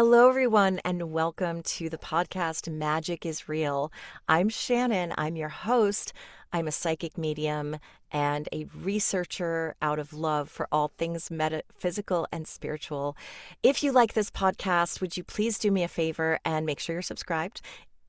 Hello, everyone, and welcome to the podcast Magic is Real. I'm Shannon. I'm your host. I'm a psychic medium and a researcher out of love for all things metaphysical and spiritual. If you like this podcast, would you please do me a favor and make sure you're subscribed?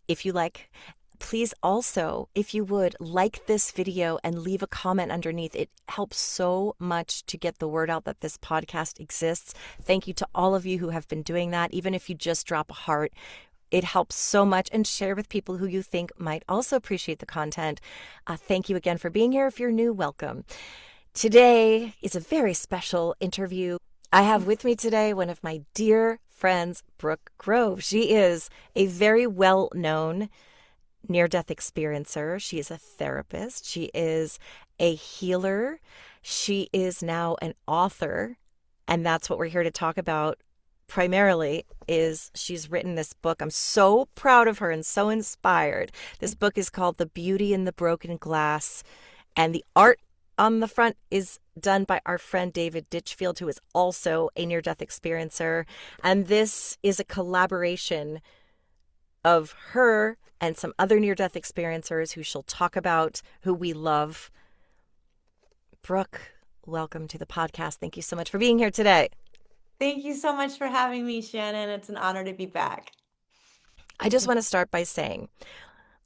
If you like, please also, if you would, like this video and leave a comment underneath. It helps so much to get the word out that this podcast exists. Thank you to all of you who have been doing that. Even if you just drop a heart, it helps so much. And share with people who you think might also appreciate the content. Thank you again for being here. If you're new, welcome. Today is a very special interview. I have with me today one of my dear friends, Brooke Grove. She is a very well-known near-death experiencer. She is a therapist. She is a healer. She is now an author. And that's what we're here to talk about primarily. Is she's written this book. I'm so proud of her and so inspired. This book is called The Beauty in the Broken Glass. And the art on the front is done by our friend David Ditchfield, who is also a near-death experiencer. And this is a collaboration of her and some other near-death experiencers who she'll talk about, who we love. Brooke, welcome to the podcast. Thank you so much for being here today. Thank you so much for having me, Shannon. It's an honor to be back. I just want to start by saying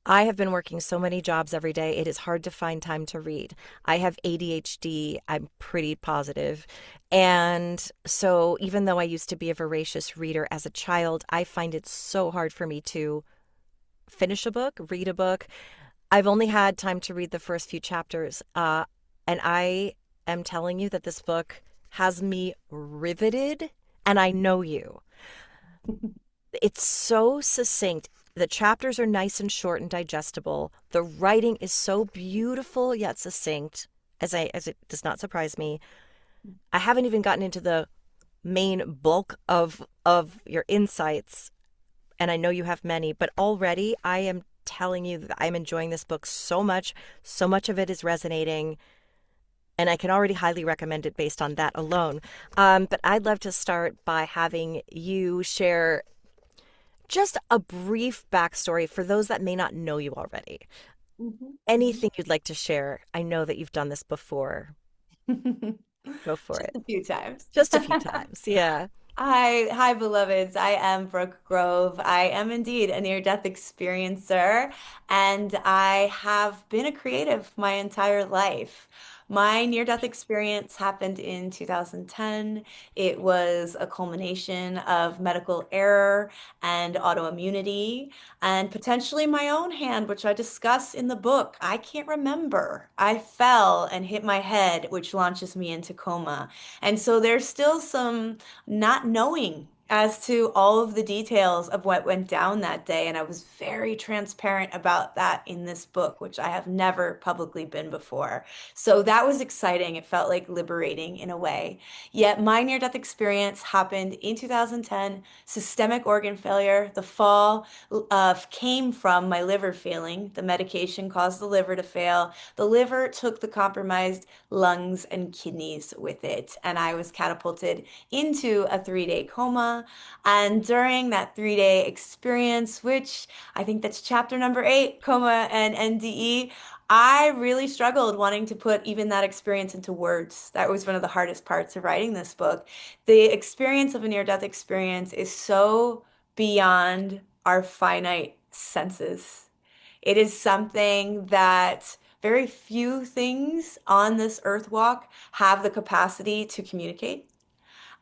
I have been working so many jobs every day. It is hard to find time to read. I have ADHD. I'm pretty positive. And so even though I used to be a voracious reader as a child, I find it so hard for me to finish a book, read a book. I've only had time to read the first few chapters. And I am telling you that this book has me riveted, and I know you. It's so succinct. The chapters are nice and short and digestible. The writing is so beautiful yet succinct, as it does not surprise me. I haven't even gotten into the main bulk of your insights, and I know you have many, but already I am telling you that I'm enjoying this book so much. So much of it is resonating, and I can already highly recommend it based on that alone. But I'd love to start by having you share just a brief backstory for those that may not know you already. Mhm, Anything you'd like to share? I know that you've done this before. mhm. Go for Just it. a few times. Just a few times. Yeah. Hi, beloveds. I am Brooke Grove. I am indeed a near-death experiencer, and I have been a creative my entire life. My near-death experience happened in 2010. It was a culmination of medical error and autoimmunity, and potentially my own hand, which I discuss in the book. I can't remember. I fell and hit my head, which launches me into coma. And so there's still some not knowing as to all of the details of what went down that day. And I was very transparent about that in this book, which I have never publicly been before. So that was exciting. It felt like liberating in a way. Yet my near-death experience happened in 2010, systemic organ failure. The fall came from my liver failing. The medication caused the liver to fail. The liver took the compromised lungs and kidneys with it. And I was catapulted into a 3-day coma. And during that 3-day experience, which I think that's chapter number 8, coma and NDE, I really struggled wanting to put even that experience into words. That was one of the hardest parts of writing this book. The experience of a near-death experience is so beyond our finite senses. It is something that very few things on this earth walk have the capacity to communicate.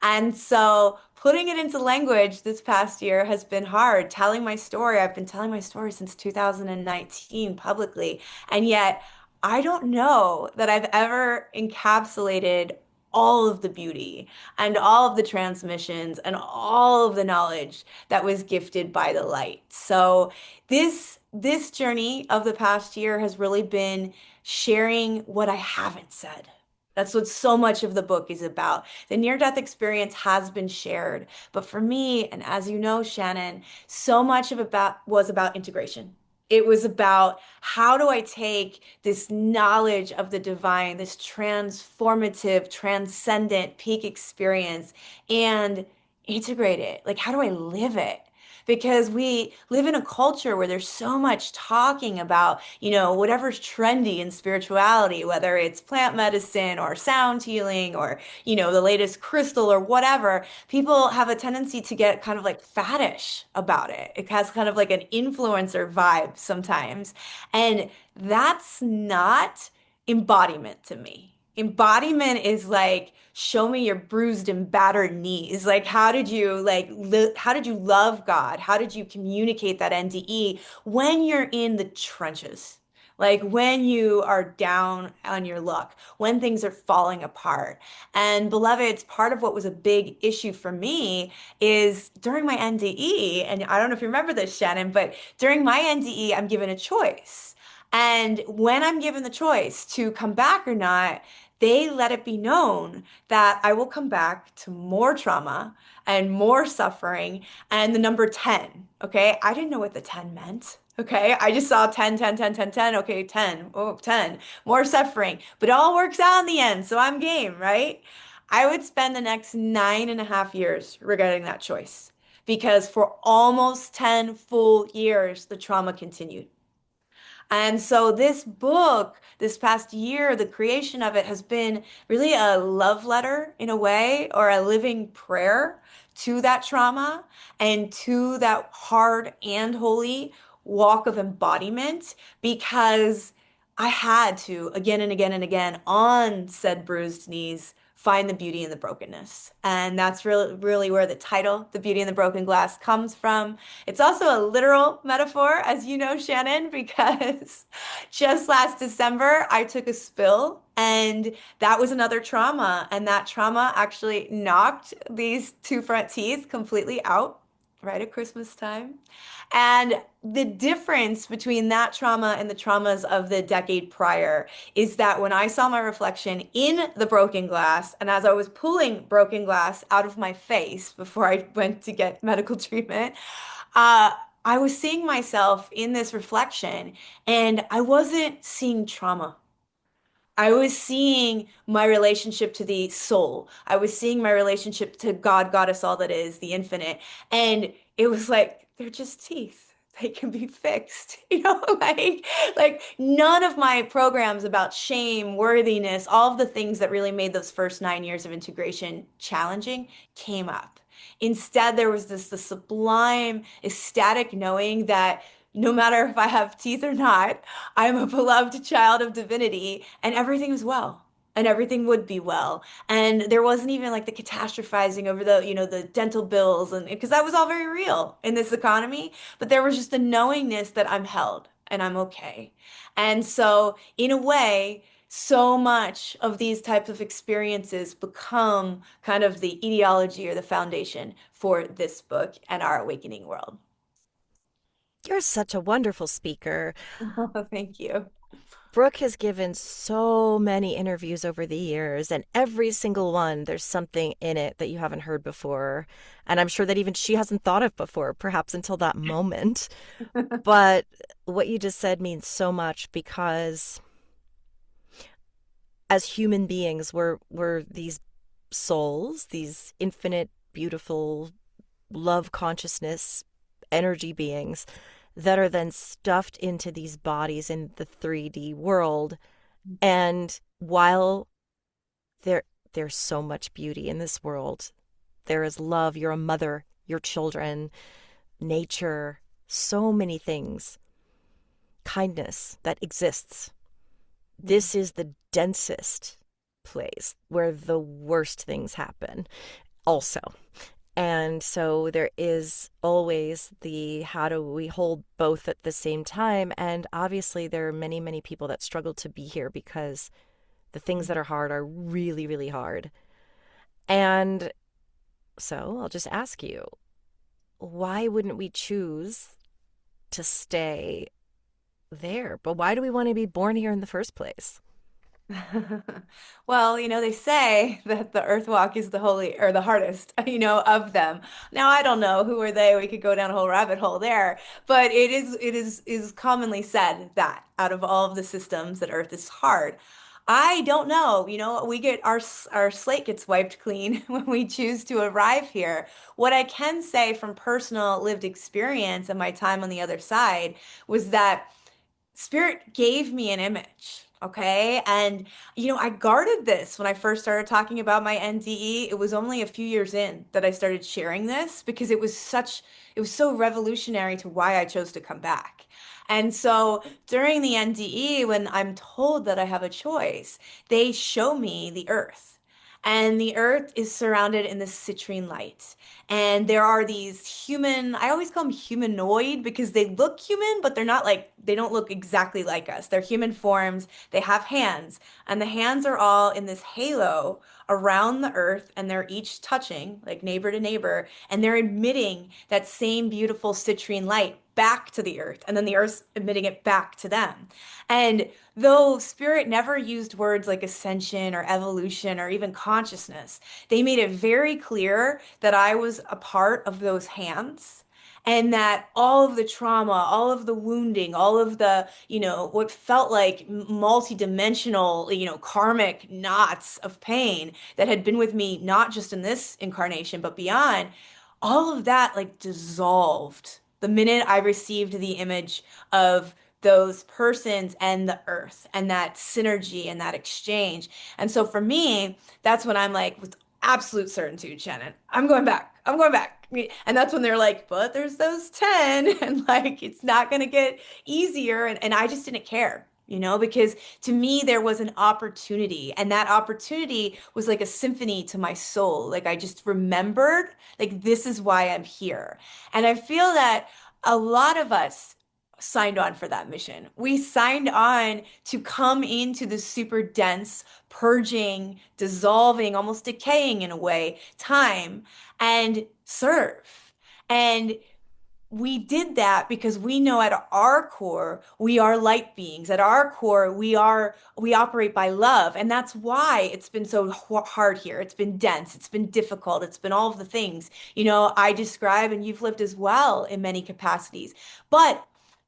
And so putting it into language this past year has been hard. Telling my story, I've been telling my story since 2019 publicly. And yet I don't know that I've ever encapsulated all of the beauty and all of the transmissions and all of the knowledge that was gifted by the light. So this journey of the past year has really been sharing what I haven't said. That's what so much of the book is about. The near-death experience has been shared, but for me, and as you know, Shannon, so much of about was about integration. It was about how do I take this knowledge of the divine, this transformative, transcendent peak experience, and integrate it? Like, how do I live it? Because we live in a culture where there's so much talking about, whatever's trendy in spirituality, whether it's plant medicine or sound healing or, the latest crystal or whatever. People have a tendency to get kind of like faddish about it. It has kind of like an influencer vibe sometimes. And that's not embodiment to me. Embodiment is like, show me your bruised and battered knees. Like, how did you love God? How did you communicate that NDE when you're in the trenches? Like when you are down on your luck, when things are falling apart. And beloveds, part of what was a big issue for me is during my NDE, and I don't know if you remember this, Shannon, but during my NDE, I'm given a choice. And when I'm given the choice to come back or not, they let it be known that I will come back to more trauma and more suffering and the number 10. Okay. I didn't know what the 10 meant. Okay. I just saw 10, 10, 10, 10, 10. Okay. 10. Oh, 10. More suffering. But it all works out in the end. So I'm game, right? I would spend the next 9.5 years regretting that choice because for almost 10 full years, the trauma continued. And so this book, this past year, the creation of it has been really a love letter in a way, or a living prayer to that trauma and to that hard and holy walk of embodiment because I had to again and again and again on said bruised knees find the beauty in the brokenness. And that's really where the title, The Beauty in the Broken Glass, comes from. It's also a literal metaphor, as you know, Shannon, because just last December I took a spill and that was another trauma. And that trauma actually knocked these two front teeth completely out right at Christmas time. And the difference between that trauma and the traumas of the decade prior is that when I saw my reflection in the broken glass, and as I was pulling broken glass out of my face before I went to get medical treatment, uh, I was seeing myself in this reflection, and I wasn't seeing trauma. I was seeing my relationship to the soul. I was seeing my relationship to God, Goddess, all that is, the infinite. And it was like, they're just teeth. They can be fixed. Like none of my programs about shame, worthiness, all of the things that really made those first 9 years of integration challenging came up. Instead, there was this the sublime, ecstatic knowing that no matter if I have teeth or not, I'm a beloved child of divinity and everything is well and everything would be well. And there wasn't even like the catastrophizing over the dental bills and because that was all very real in this economy, but there was just the knowingness that I'm held and I'm okay. And so in a way, so much of these types of experiences become kind of the etiology or the foundation for this book and our awakening world. You're such a wonderful speaker. Oh, thank you. Brooke has given so many interviews over the years, and every single one, there's something in it that you haven't heard before. And I'm sure that even she hasn't thought of before, perhaps until that moment. But what you just said means so much because as human beings, we're these souls, these infinite, beautiful, love consciousness, energy beings that are then stuffed into these bodies in the 3D world. And while there's so much beauty in this world, there is love. You're a mother, your children, nature, so many things, kindness that exists. This is the densest place where the worst things happen also. And so there is always the how do we hold both at the same time? And obviously, there are many, many people that struggle to be here because the things that are hard are really, really hard. And so I'll just ask you, why wouldn't we choose to stay there? But why do we want to be born here in the first place? Well, they say that the earth walk is the holy or the hardest, of them. Now, I don't know who are they. We could go down a whole rabbit hole there, but it is commonly said that out of all of the systems that earth is hard. I don't know. We get our slate gets wiped clean when we choose to arrive here. What I can say from personal lived experience and my time on the other side was that Spirit gave me an image, okay? And, I guarded this when I first started talking about my NDE. It was only a few years in that I started sharing this because it was so revolutionary to why I chose to come back. And so during the NDE, when I'm told that I have a choice, they show me the earth. And the earth is surrounded in this citrine light. And there are these I always call them humanoid because they look human, but they don't look exactly like us. They're human forms. They have hands, and the hands are all in this halo around the earth, and they're each touching, like neighbor to neighbor, and they're emitting that same beautiful citrine light back to the earth, and then the earth's emitting it back to them. And though spirit never used words like ascension or evolution or even consciousness, they made it very clear that I was a part of those hands and that all of the trauma, all of the wounding, all of the, what felt like multi-dimensional, karmic knots of pain that had been with me, not just in this incarnation, but beyond, all of that like dissolved the minute I received the image of those persons and the earth and that synergy and that exchange. And so for me, that's when I'm like, with absolute certainty, Shannon, I'm going back. I'm going back. And that's when they're like, but there's those 10 and like it's not going to get easier. And I just didn't care. Because to me, there was an opportunity, and that opportunity was like a symphony to my soul. Like I just remembered, like, this is why I'm here. And I feel that a lot of us signed on for that mission. We signed on to come into this super dense, purging, dissolving, almost decaying in a way, time and serve. And we did that because we know at our core we are light beings. At our core we operate by love, and that's why it's been so hard here. It's been dense, it's been difficult, it's been all of the things I describe and you've lived as well in many capacities. But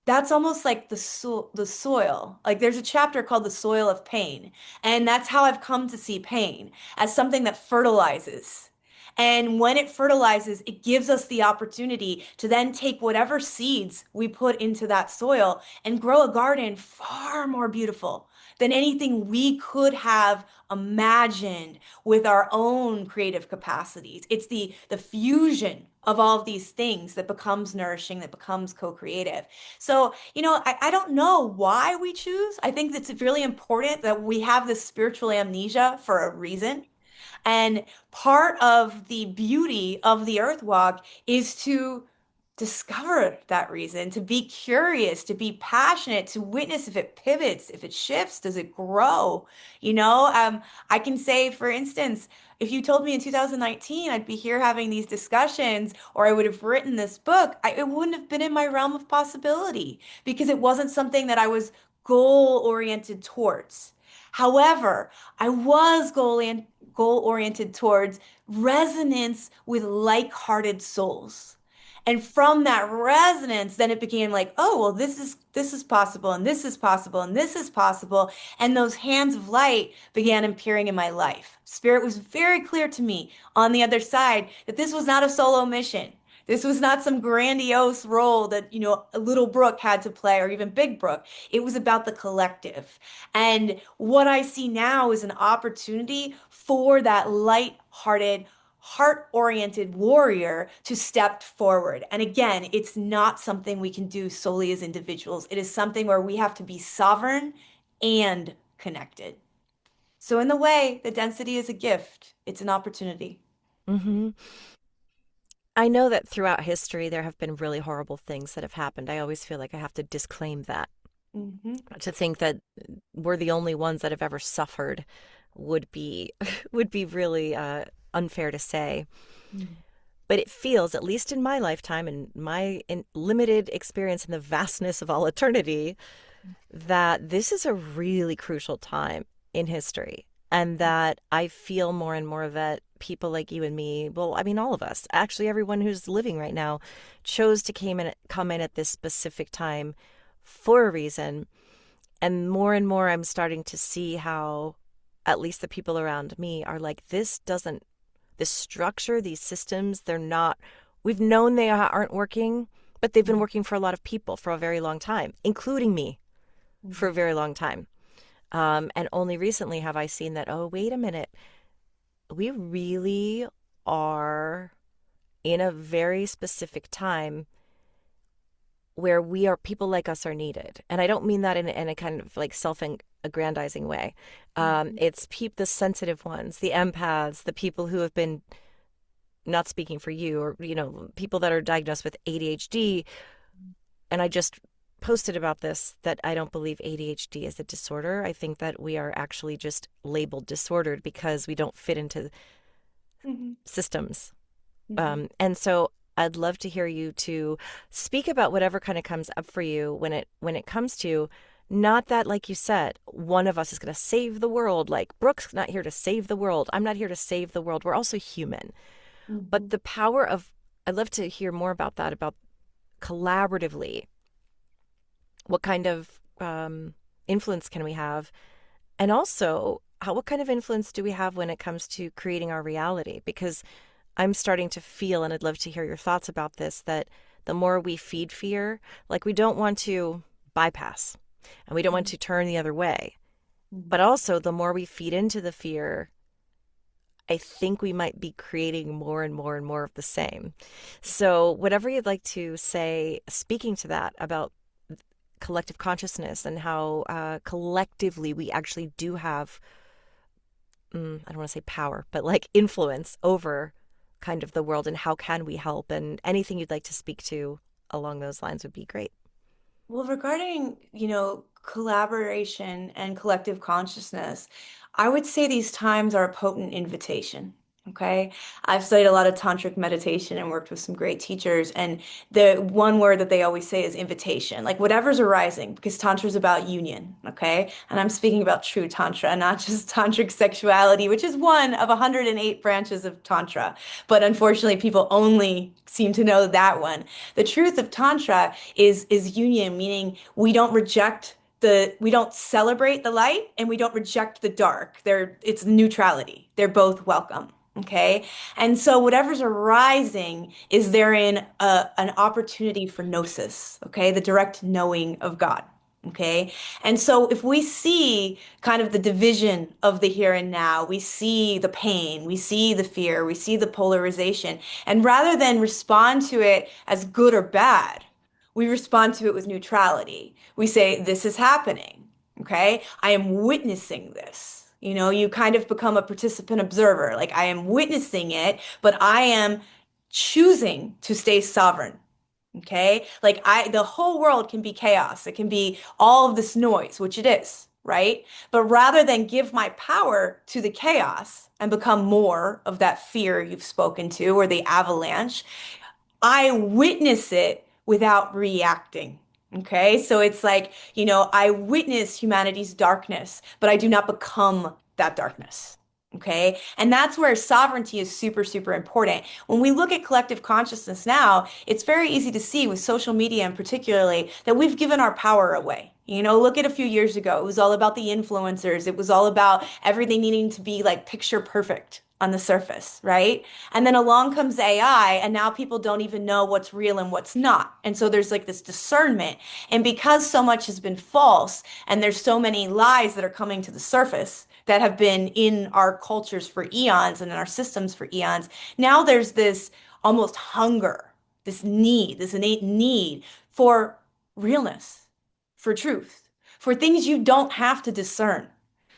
that's almost like the soil. Like there's a chapter called the soil of pain, and that's how I've come to see pain as something that fertilizes. And when it fertilizes, it gives us the opportunity to then take whatever seeds we put into that soil and grow a garden far more beautiful than anything we could have imagined with our own creative capacities. It's the fusion of all of these things that becomes nourishing, that becomes co-creative. So, I don't know why we choose. I think it's really important that we have this spiritual amnesia for a reason. And part of the beauty of the Earth Walk is to discover that reason, to be curious, to be passionate, to witness if it pivots, if it shifts, does it grow? I can say, for instance, if you told me in 2019 I'd be here having these discussions or I would have written this book, it wouldn't have been in my realm of possibility because it wasn't something that I was goal oriented towards. However, I was goal oriented towards resonance with like-hearted souls. And from that resonance, then it became like, oh, well, this is possible, and this is possible, and this is possible. And those hands of light began appearing in my life. Spirit was very clear to me on the other side that this was not a solo mission. This was not some grandiose role that, little Brooke had to play or even big Brooke. It was about the collective. And what I see now is an opportunity for that light-hearted, heart-oriented warrior to step forward. And again, it's not something we can do solely as individuals. It is something where we have to be sovereign and connected. So in the way, the density is a gift. It's an opportunity. Hmm. I know that throughout history there have been really horrible things that have happened. I always feel like I have to disclaim that. Hmm. To think that we're the only ones that have ever suffered would be would be really unfair to say. But it feels, at least in my lifetime and my limited experience in the vastness of all eternity, that this is a really crucial time in history. And that I feel more and more that people like you and me, well, I mean, all of us, actually, everyone who's living right now, chose to come in at this specific time for a reason. and more I'm starting to see how at least the people around me are like, this structure, these systems, they're not, we've known they aren't working, but they've been working for a lot of people for a very long time, including me for a Mhm. very long time. And only recently have I seen that, oh, wait a minute, we really are in a very specific time where people like us are needed. And I don't mean that in a kind of like self-aggrandizing way. Mhm. It's the sensitive ones, the empaths, the people who have been, not speaking for you, or, people that are diagnosed with ADHD. And I just posted about this, that I don't believe ADHD is a disorder. I think that we are actually just labeled disordered because we don't fit into Mhm. systems. Mhm. And so I'd love to hear you to speak about whatever kind of comes up for you when it comes to, not that, like you said, one of us is going to save the world. Like, Brooke's not here to save the world. I'm not here to save the world. We're also human. But Mhm. the power of, I'd love to hear more about that, about collaboratively, what kind of influence can we have? And also, what kind of influence do we have when it comes to creating our reality? Because I'm starting to feel, and I'd love to hear your thoughts about this, that the more we feed fear, like, we don't want to bypass and we don't want Mhm. to turn the other way. But Mhm. also, the more we feed into the fear, I think we might be creating more and more and more of the same. So, whatever you'd like to say, speaking to that about collective consciousness and how collectively we actually do have, I don't want to say power, but like influence over kind of the world, and how can we help, and anything you'd like to speak to along those lines would be great. Well, regarding, collaboration and collective consciousness, I would say these times are a potent invitation. Okay. I've studied a lot of tantric meditation and worked with some great teachers. And the one word that they always say is invitation, like whatever's arising, because tantra is about union. Okay. And I'm speaking about true tantra, not just tantric sexuality, which is one of 108 branches of tantra. But unfortunately, people only seem to know that one. The truth of tantra is union, meaning we don't celebrate the light and we don't reject the dark. It's neutrality. They're both welcome. Okay. And so whatever's arising is therein an opportunity for gnosis. Okay. The direct knowing of God. Okay. And so if we see kind of the division of the here and now, we see the pain, we see the fear, we see the polarization, and rather than respond to it as good or bad, we respond to it with neutrality. We say, this is happening. Okay. I am witnessing this. You kind of become a participant observer. Like, I am witnessing it, but I am choosing to stay sovereign. Okay. Like, the whole world can be chaos. It can be all of this noise, which it is, right? But rather than give my power to the chaos and become more of that fear you've spoken to, or the avalanche, I witness it without reacting. Okay. So it's like, I witness humanity's darkness, but I do not become that darkness. Okay. And that's where sovereignty is super, super important. When we look at collective consciousness now, it's very easy to see with social media in particularly that we've given our power away. Look at a few years ago. It was all about the influencers. It was all about everything needing to be like picture perfect on the surface, right? And then along comes AI, and now people don't even know what's real and what's not. And so there's like this discernment. And because so much has been false, and there's so many lies that are coming to the surface that have been in our cultures for eons and in our systems for eons, now there's this almost hunger, this need, this innate need for realness, for truth, for things you don't have to discern,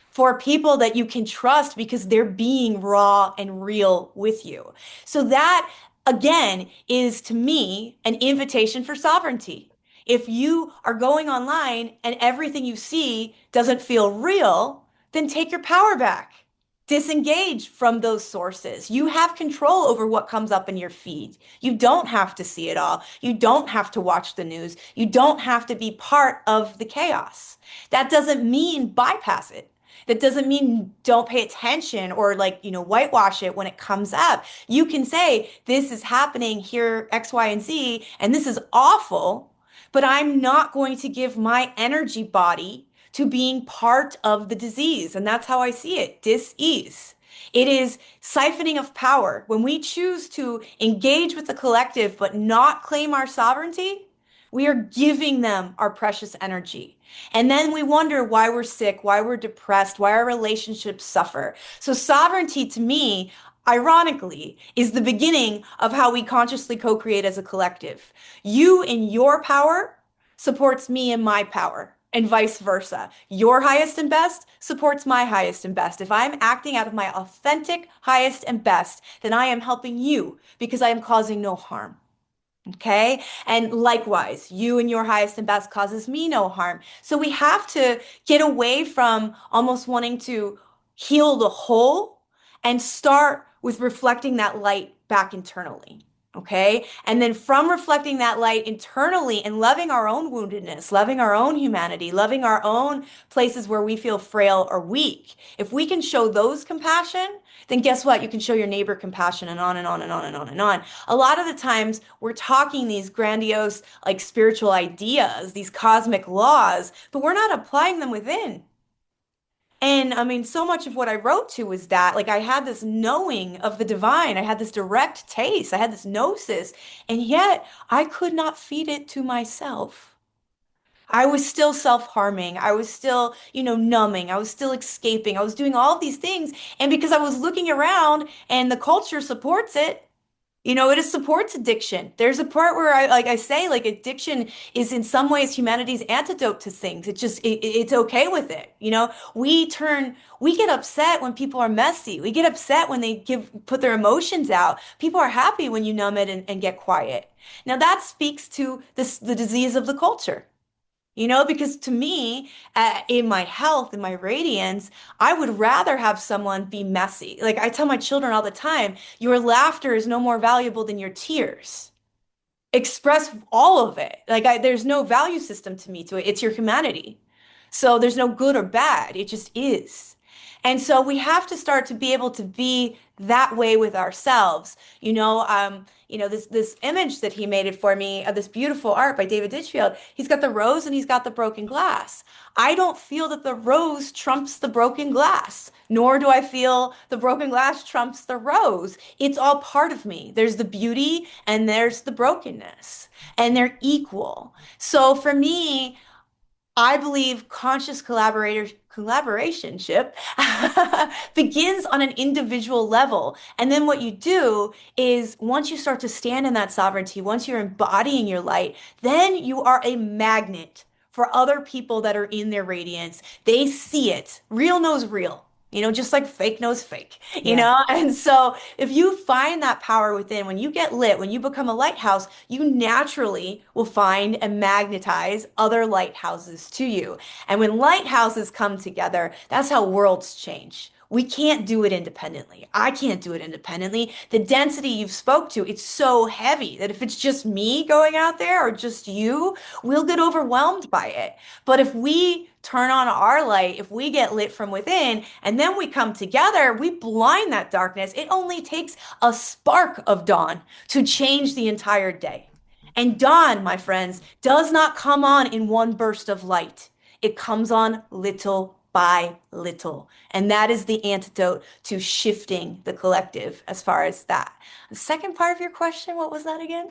for people that you can trust because they're being raw and real with you. So that, again, is to me an invitation for sovereignty. If you are going online and everything you see doesn't feel real, then take your power back. Disengage from those sources. You have control over what comes up in your feed. You don't have to see it all. You don't have to watch the news. You don't have to be part of the chaos. That doesn't mean bypass it. That doesn't mean don't pay attention or like, whitewash it when it comes up. You can say, this is happening here, X, Y, and Z, and this is awful, but I'm not going to give my energy body to being part of the disease. And that's how I see it, dis-ease. It is siphoning of power. When we choose to engage with the collective but not claim our sovereignty, we are giving them our precious energy. And then we wonder why we're sick, why we're depressed, why our relationships suffer. So sovereignty to me, ironically, is the beginning of how we consciously co-create as a collective. You in your power supports me in my power, and vice versa. Your highest and best supports my highest and best. If I'm acting out of my authentic highest and best, then I am helping you because I am causing no harm. Okay. And likewise, you and your highest and best causes me no harm. So we have to get away from almost wanting to heal the whole and start with reflecting that light back internally. Okay. And then from reflecting that light internally and loving our own woundedness, loving our own humanity, loving our own places where we feel frail or weak, if we can show those compassion, then guess what? You can show your neighbor compassion and on and on and on and on and on. A lot of the times we're talking these grandiose, like spiritual ideas, these cosmic laws, but we're not applying them within. And I mean, so much of what I wrote to was that, like, I had this knowing of the divine. I had this direct taste. I had this gnosis. And yet I could not feed it to myself. I was still self-harming. I was still, numbing. I was still escaping. I was doing all of these things. And because I was looking around and the culture supports it, it supports addiction. There's a part where I say, like, addiction is in some ways humanity's antidote to things. It's okay with it. We get upset when people are messy. We get upset when they put their emotions out. People are happy when you numb it and get quiet. Now that speaks to the disease of the culture. Because to me, in my health, in my radiance, I would rather have someone be messy. Like I tell my children all the time, your laughter is no more valuable than your tears. Express all of it. There's no value system to me to it. It's your humanity. So there's no good or bad. It just is. And so we have to start to be able to be that way with ourselves. This image that he made it for me of this beautiful art by David Ditchfield. He's got the rose and he's got the broken glass. I don't feel that the rose trumps the broken glass, nor do I feel the broken glass trumps the rose. It's all part of me. There's the beauty and there's the brokenness, and they're equal. So for me, I believe conscious collaborationship begins on an individual level. And then what you do is once you start to stand in that sovereignty, once you're embodying your light, then you are a magnet for other people that are in their radiance. They see it. Real knows real. Just like fake knows fake, Yeah. And so if you find that power within, when you get lit, when you become a lighthouse, you naturally will find and magnetize other lighthouses to you. And when lighthouses come together, that's how worlds change. We can't do it independently. I can't do it independently. The density you've spoke to, it's so heavy that if it's just me going out there or just you, we'll get overwhelmed by it. But if we turn on our light, if we get lit from within, and then we come together, we blind that darkness. It only takes a spark of dawn to change the entire day. And dawn, my friends, does not come on in one burst of light. It comes on little by little. And that is the antidote to shifting the collective as far as that. The second part of your question, what was that again?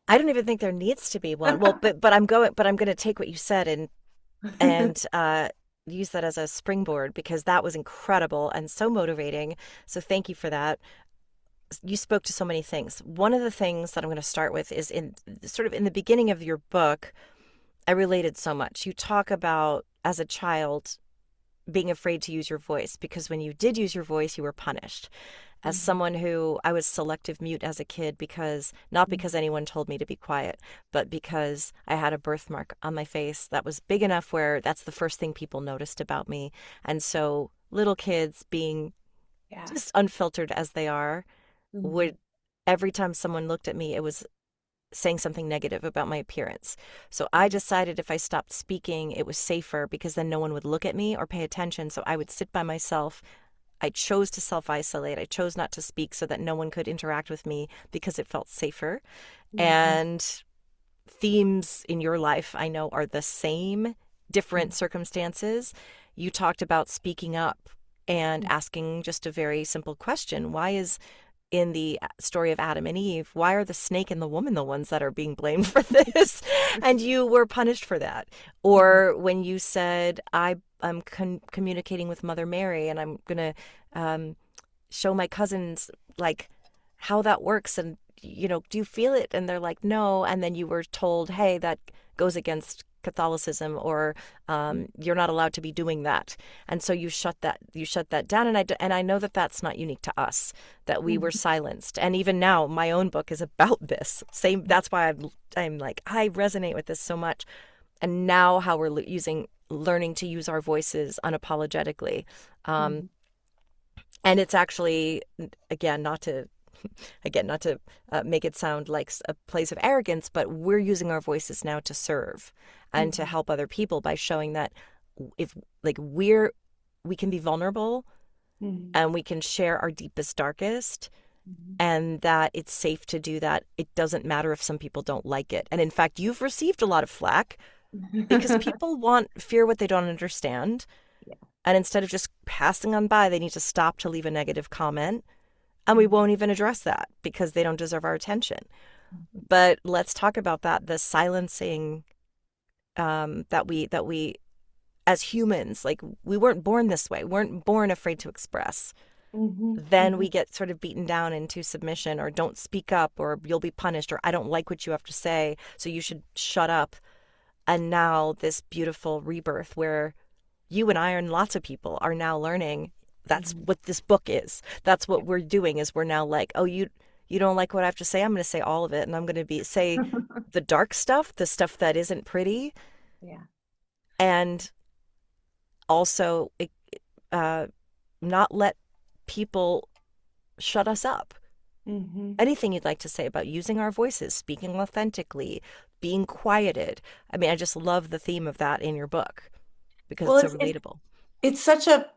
I don't even think there needs to be one. Well, but I'm going to take what you said and use that as a springboard because that was incredible and so motivating. So thank you for that. You spoke to so many things. One of the things that I'm going to start with is in the beginning of your book, I related so much. You talk about as a child being afraid to use your voice because when you did use your voice, you were punished. As someone who I was selective mute as a kid not because anyone told me to be quiet, but because I had a birthmark on my face that was big enough where that's the first thing people noticed about me. And so little kids being Yeah. just unfiltered as they are would, every time someone looked at me, it was saying something negative about my appearance. So I decided if I stopped speaking, it was safer because then no one would look at me or pay attention. So I would sit by myself. I chose to self-isolate. I chose not to speak so that no one could interact with me because it felt safer. And themes in your life, I know, are the same. different circumstances, you talked about speaking up and Mhm. asking just a very simple question. Why is in the story of Adam and Eve, why are the snake and the woman the ones that are being blamed for this? And you were punished for that. Mhm. Or when you said, I'm communicating with Mother Mary and I'm going to show my cousins like how that works and do you feel it? And they're like, no. And then you were told, hey, that goes against Catholicism, or you're not allowed to be doing that. And so you shut that down. And I know that that's not unique to us, that we were Mhm. silenced. And even now, my own book is about this. Same. That's why I'm like, I resonate with this so much. And now how we're learning to use our voices unapologetically. Um, Mhm. and it's actually, again, not to make it sound like a place of arrogance, but we're using our voices now to serve and to Mhm. help other people by showing that if like we can be vulnerable Mhm. and we can share our deepest, darkest, Mhm. and that it's safe to do that. It doesn't matter if some people don't like it. And in fact, you've received a lot of flack because people fear what they don't understand. Yeah. And instead of just passing on by, they need to stop to leave a negative comment. And we Mhm. won't even address that because they don't deserve our attention. But let's talk about that, the silencing that we as humans, like we weren't born this way. We weren't born afraid to express. Mhm. Then Mhm. we get sort of beaten down into submission, or don't speak up, or you'll be punished, or I don't like what you have to say, so you should shut up. And now this beautiful rebirth where you and I and lots of people are now learning that's Mhm. what this book is. That's Yeah. what we're doing is we're now like, oh, you don't like what I have to say? I'm going to say all of it, and I'm going to be say the dark stuff, the stuff that isn't pretty, Yeah. and also uh, not let people shut us up. Mhm. Anything you'd like to say about using our voices, speaking authentically, being quieted? I mean, I just love the theme of that in your book because Well, it's so it's relatable.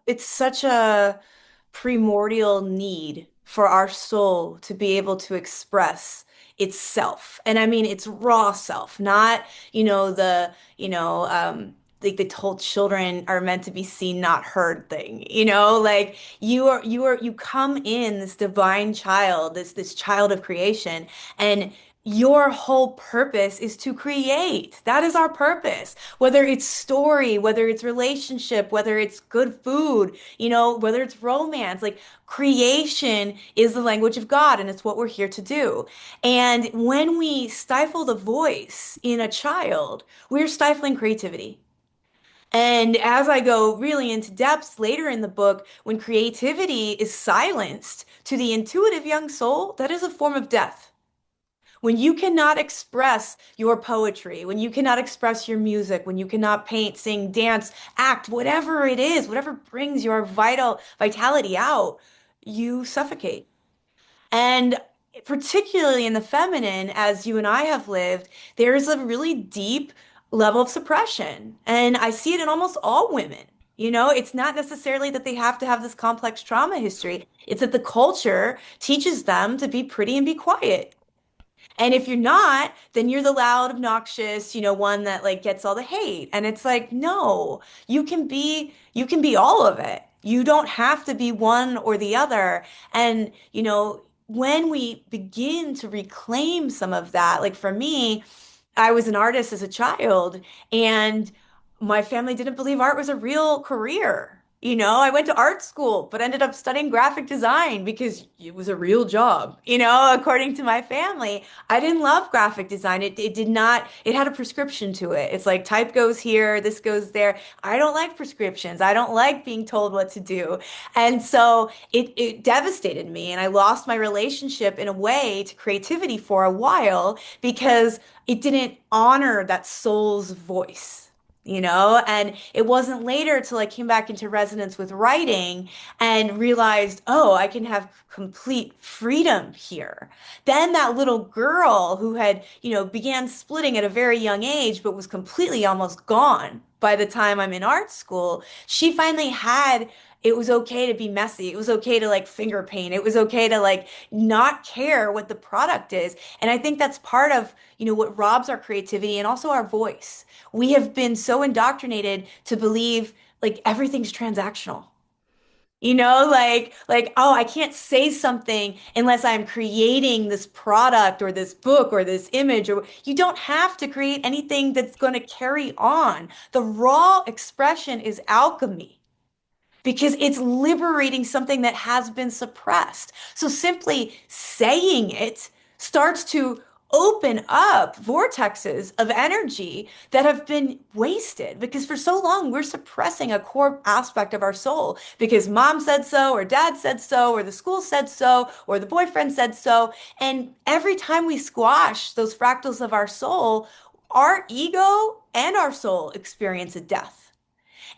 it's such a primordial need for our soul to be able to express itself. And I mean it's raw self, not, like the told children are meant to be seen, not heard thing. Like you come in this divine child, this child of creation, and your whole purpose is to create. That is our purpose. Whether it's story, whether it's relationship, whether it's good food, whether it's romance, like creation is the language of God and it's what we're here to do. And when we stifle the voice in a child, we're stifling creativity. And as I go really into depths later in the book, when creativity is silenced to the intuitive young soul, that is a form of death. When you cannot express your poetry, when you cannot express your music, when you cannot paint, sing, dance, act, whatever it is, whatever brings your vitality out, you suffocate. And particularly in the feminine, as you and I have lived, there is a really deep level of suppression. And I see it in almost all women. It's not necessarily that they have to have this complex trauma history. It's that the culture teaches them to be pretty and be quiet. And if you're not, then you're the loud, obnoxious, one that like gets all the hate. And it's like, no, you can be all of it. You don't have to be one or the other. And, when we begin to reclaim some of that, like for me, I was an artist as a child, and my family didn't believe art was a real career. I went to art school, but ended up studying graphic design because it was a real job, according to my family. I didn't love graphic design. It did not, it had a prescription to it. It's like type goes here, this goes there. I don't like prescriptions. I don't like being told what to do. And so it devastated me. And I lost my relationship in a way to creativity for a while because it didn't honor that soul's voice, And it wasn't later till I came back into resonance with writing and realized, oh, I can have complete freedom here. Then that little girl who had, began splitting at a very young age, but was completely almost gone. by the time I'm in art school, she finally had it was okay to be messy. It was okay to like finger paint. It was okay to like not care what the product is. And I think that's part of, what robs our creativity and also our voice. We have been so indoctrinated to believe like everything's transactional. Oh, I can't say something unless I'm creating this product or this book or this image, or you don't have to create anything that's going to carry on. The raw expression is alchemy because it's liberating something that has been suppressed. So simply saying it starts to open up vortexes of energy that have been wasted because for so long we're suppressing a core aspect of our soul because mom said so or dad said so or the school said so or the boyfriend said so. And every time we squash those fractals of our soul, our ego and our soul experience a death.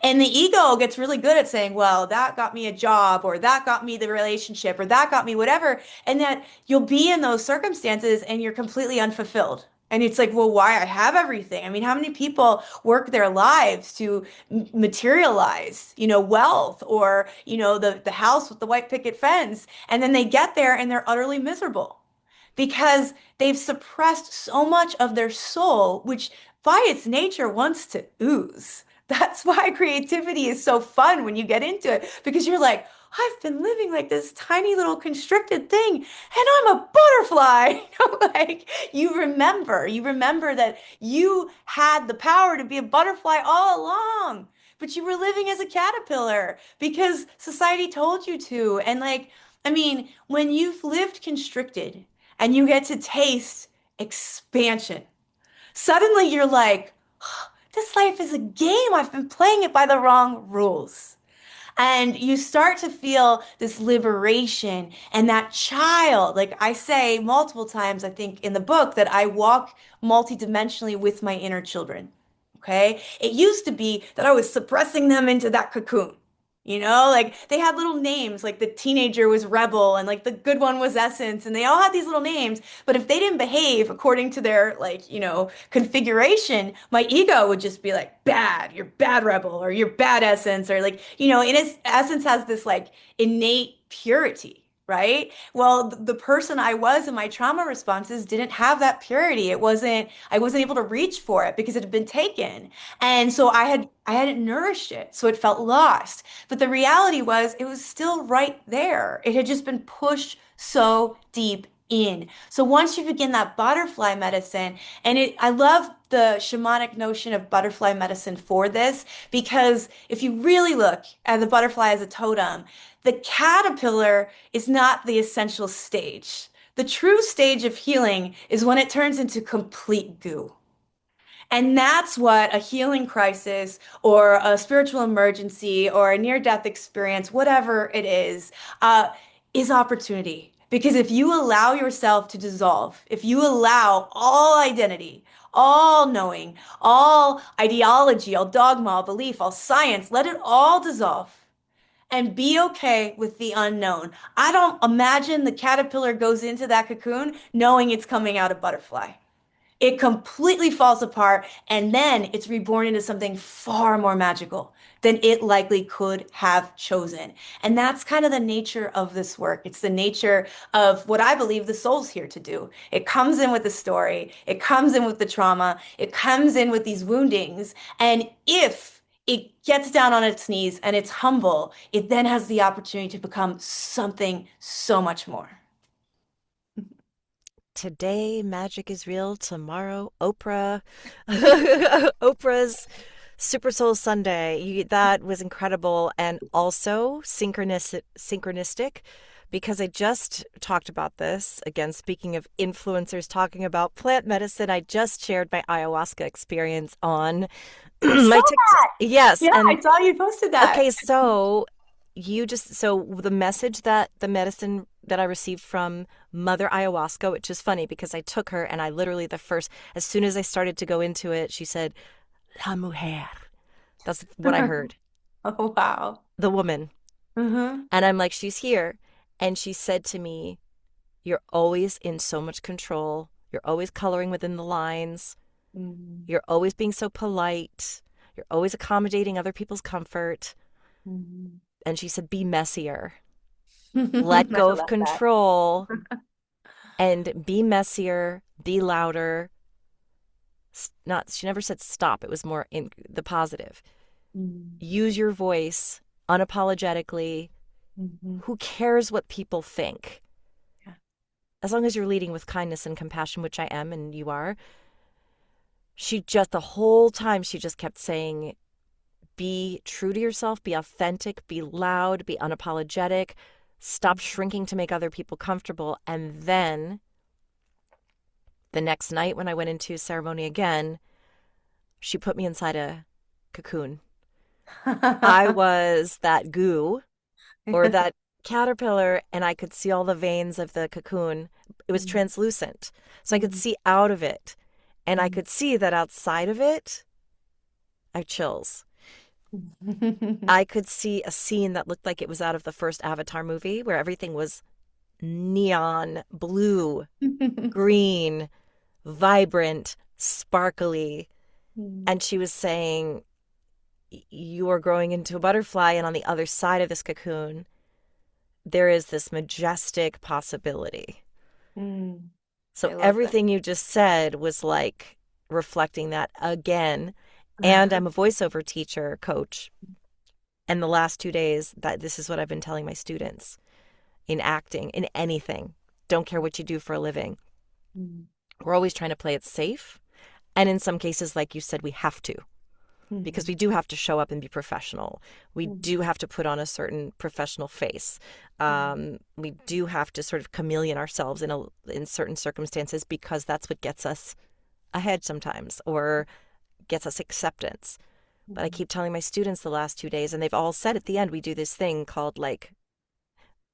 And the ego gets really good at saying, well, that got me a job, or that got me the relationship, or that got me whatever. And that you'll be in those circumstances and you're completely unfulfilled. And it's like, well, why? I have everything. I mean, how many people work their lives to materialize, wealth or, the house with the white picket fence. And then they get there and they're utterly miserable because they've suppressed so much of their soul, which by its nature wants to ooze. That's why creativity is so fun when you get into it because you're like, I've been living like this tiny little constricted thing and I'm a butterfly. Like you remember that you had the power to be a butterfly all along, but you were living as a caterpillar because society told you to. And like, I mean, when you've lived constricted and you get to taste expansion, suddenly you're like, this life is a game. I've been playing it by the wrong rules. And you start to feel this liberation and that child. Like I say multiple times, I think in the book, that I walk multidimensionally with my inner children. Okay. It used to be that I was suppressing them into that cocoon. Like they had little names, like the teenager was Rebel and like the good one was Essence, and they all had these little names. But if they didn't behave according to their like, configuration, my ego would just be like, bad, you're bad Rebel, or you're bad Essence, or like, in its Essence has this like innate purity. Right? Well, the person I was in my trauma responses didn't have that purity. I wasn't able to reach for it because it had been taken. And so I hadn't nourished it. So it felt lost. But the reality was it was still right there. It had just been pushed so deep in. So once you begin that butterfly medicine, I love the shamanic notion of butterfly medicine for this, because if you really look at the butterfly as a totem, the caterpillar is not the essential stage. The true stage of healing is when it turns into complete goo. And that's what a healing crisis or a spiritual emergency or a near-death experience, whatever it uh, is opportunity. Because if you allow yourself to dissolve, if you allow all identity, all knowing, all ideology, all dogma, all belief, all science, let it all dissolve and be okay with the unknown. I don't imagine the caterpillar goes into that cocoon knowing it's coming out a butterfly. It completely falls apart, and then it's reborn into something far more magical than it likely could have chosen. And that's kind of the nature of this work. It's the nature of what I believe the soul's here to do. It comes in with the story, it comes in with the trauma, it comes in with these woundings. And if it gets down on its knees and it's humble, it then has the opportunity to become something so much more. Today, magic is real. Tomorrow, Oprah. Oprah's Super Soul Sunday. That was incredible and also synchronistic because I just talked about this. Again, speaking of influencers talking about plant medicine, I just shared my ayahuasca experience on I saw my TikTok. that. Yes. Yeah, I And saw you posted that. okay, so so the message that the medicine that I received from Mother Ayahuasca, which is funny because I took her and I literally as soon as I started to go into it, she said, La mujer. That's what I heard. Oh, wow. The woman. Mm-hmm. And I'm like, she's here. And she said to me, you're always in so much control. You're always coloring within the lines. Mm-hmm. You're always being so polite. You're always accommodating other people's comfort. Mhm. And she said, be messier. Let I go of love that. control and be messier, be louder. Not, she never said stop. It was more in the positive. Mm. Use your voice unapologetically. Mhm. Who cares what people think? Yeah. As long as you're leading with kindness and compassion, which I am and you are. She just, the whole time, she just kept saying, be true to yourself, be authentic, be loud, be unapologetic, stop shrinking to make other people comfortable. And then the next night when I went into ceremony again, she put me inside a cocoon. I was that goo or that caterpillar, and I could see all the veins of the cocoon. It was Mm. translucent. So I could Mm. see out of it. And I Mm. could see that outside of it, I have chills. I could see a scene that looked like it was out of the first Avatar movie where everything was neon, blue, green, vibrant, sparkly. Mm. And she was saying, you are growing into a butterfly, and on the other side of this cocoon, there is this majestic possibility. Mm. So I love that. everything you just said was like reflecting that again. And I'm a voiceover teacher, coach. And the last 2 days, that this is what I've been telling my students in acting, in anything. Don't care what you do for a living. Mm. We're always trying to play it safe. And in some cases, like you said, we have to, because Mhm. we do have to show up and be professional. We Mhm. do have to put on a certain professional face. Mhm. We do have to sort of chameleon ourselves in certain circumstances because that's what gets us ahead sometimes or gets us acceptance. But I Mhm. keep telling my students the last 2 days, and they've all said at the end, we do this thing called like,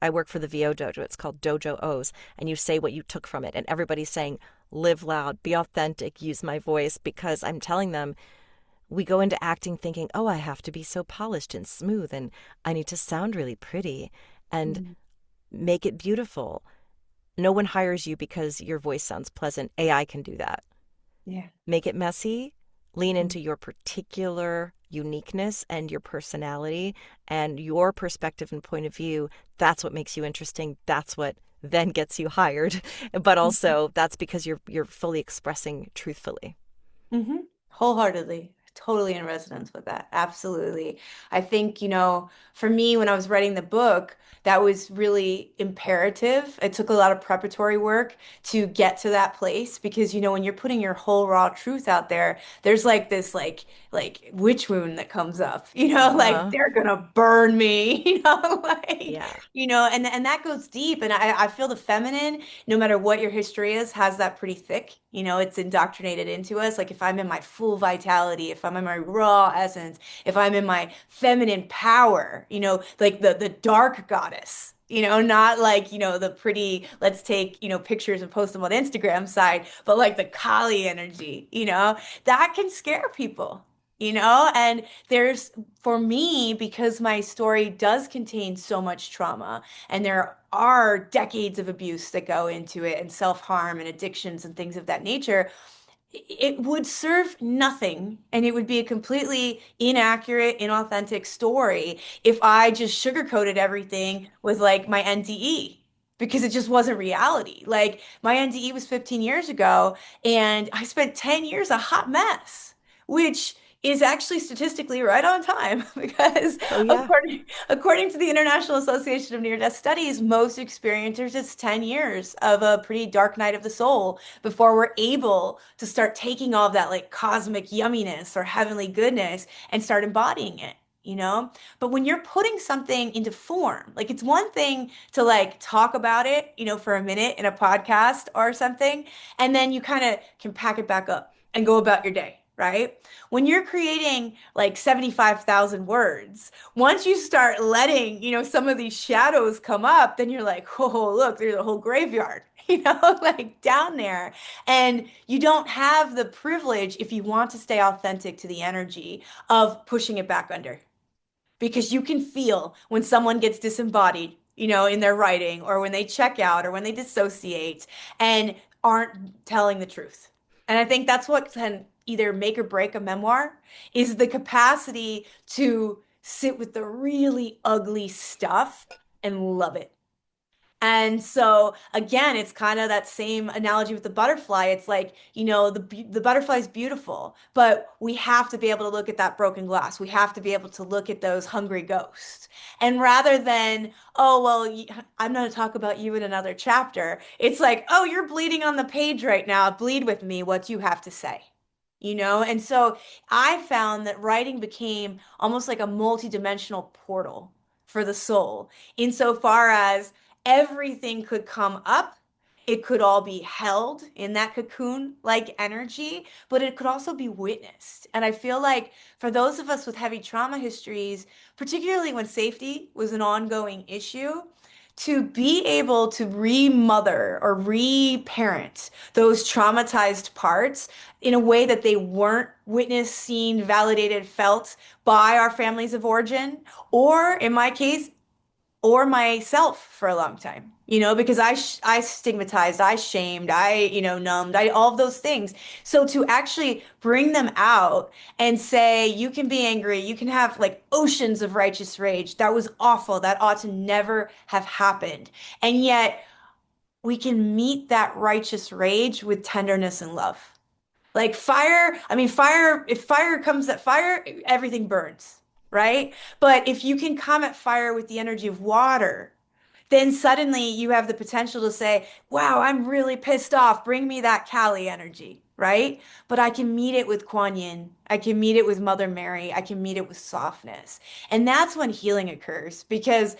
I work for the VO dojo. It's called Dojo O's, and you say what you took from it. And everybody's saying, live loud, be authentic, use my voice, because I'm telling them we go into acting thinking, oh, I have to be so polished and smooth, and I need to sound really pretty and Mhm. make it beautiful. No one hires you because your voice sounds pleasant. AI can do that. Yeah. Make it messy, lean Mm. into your particular uniqueness and your personality and your perspective and point of view. That's what makes you interesting. That's what then gets you hired. But also that's because you're fully expressing truthfully. Mm-hmm. Wholeheartedly. Totally in resonance with that. Absolutely. I think, for me, when I was writing the book, that was really imperative. It took a lot of preparatory work to get to that place because, when you're putting your whole raw truth out there, there's like this like witch wound that comes up, like Uh-huh. they're gonna burn me, like, Yeah. and that goes deep. And I feel the feminine, no matter what your history is, has that pretty thick. It's indoctrinated into us. Like if I'm in my full vitality, if I'm in my raw essence, if I'm in my feminine power, like the dark goddess, not like, the pretty, let's take, pictures and post them on Instagram side, but like the Kali energy, that can scare people. And for me, because my story does contain so much trauma, and there are decades of abuse that go into it and self-harm and addictions and things of that nature, it would serve nothing and it would be a completely inaccurate, inauthentic story if I just sugarcoated everything with like my NDE because it just wasn't reality. Like my NDE was 15 years ago and I spent 10 years a hot mess, which is actually statistically right on time because Oh, yeah. according to the International Association of Near-Death Studies, most experiencers, it's 10 years of a pretty dark night of the soul before we're able to start taking all of that like cosmic yumminess or heavenly goodness and start embodying it. But when you're putting something into form, like it's one thing to like talk about it, for a minute in a podcast or something, and then you kind of can pack it back up and go about your day, right? When you're creating like 75,000 words, once you start letting, some of these shadows come up, then you're like, oh, look, there's a whole graveyard, like down there. And you don't have the privilege, if you want to stay authentic to the energy, of pushing it back under. Because you can feel when someone gets disembodied, in their writing, or when they check out, or when they dissociate and aren't telling the truth. And I think that's what either make or break a memoir is the capacity to sit with the really ugly stuff and love it. And so again, it's kind of that same analogy with the butterfly. It's like, the butterfly is beautiful, but we have to be able to look at that broken glass. We have to be able to look at those hungry ghosts. And rather than, oh, well, I'm going to talk about you in another chapter, it's like, oh, you're bleeding on the page right now. Bleed with me. What do you have to say? And so I found that writing became almost like a multidimensional portal for the soul, insofar as everything could come up. It could all be held in that cocoon like energy, but it could also be witnessed. And I feel like for those of us with heavy trauma histories, particularly when safety was an ongoing issue, to be able to remother or reparent those traumatized parts in a way that they weren't witnessed, seen, validated, felt by our families of origin, or in my case, or myself for a long time, because I stigmatized, I shamed, I, numbed, I all of those things. So to actually bring them out and say, you can be angry, you can have like oceans of righteous rage. That was awful. That ought to never have happened. And yet we can meet that righteous rage with tenderness and love. Like fire, I mean, fire, if fire comes at fire, everything burns, right? But if you can come at fire with the energy of water, then suddenly you have the potential to say, wow, I'm really pissed off. Bring me that Kali energy, right? But I can meet it with Kuan Yin. I can meet it with Mother Mary. I can meet it with softness. And that's when healing occurs because,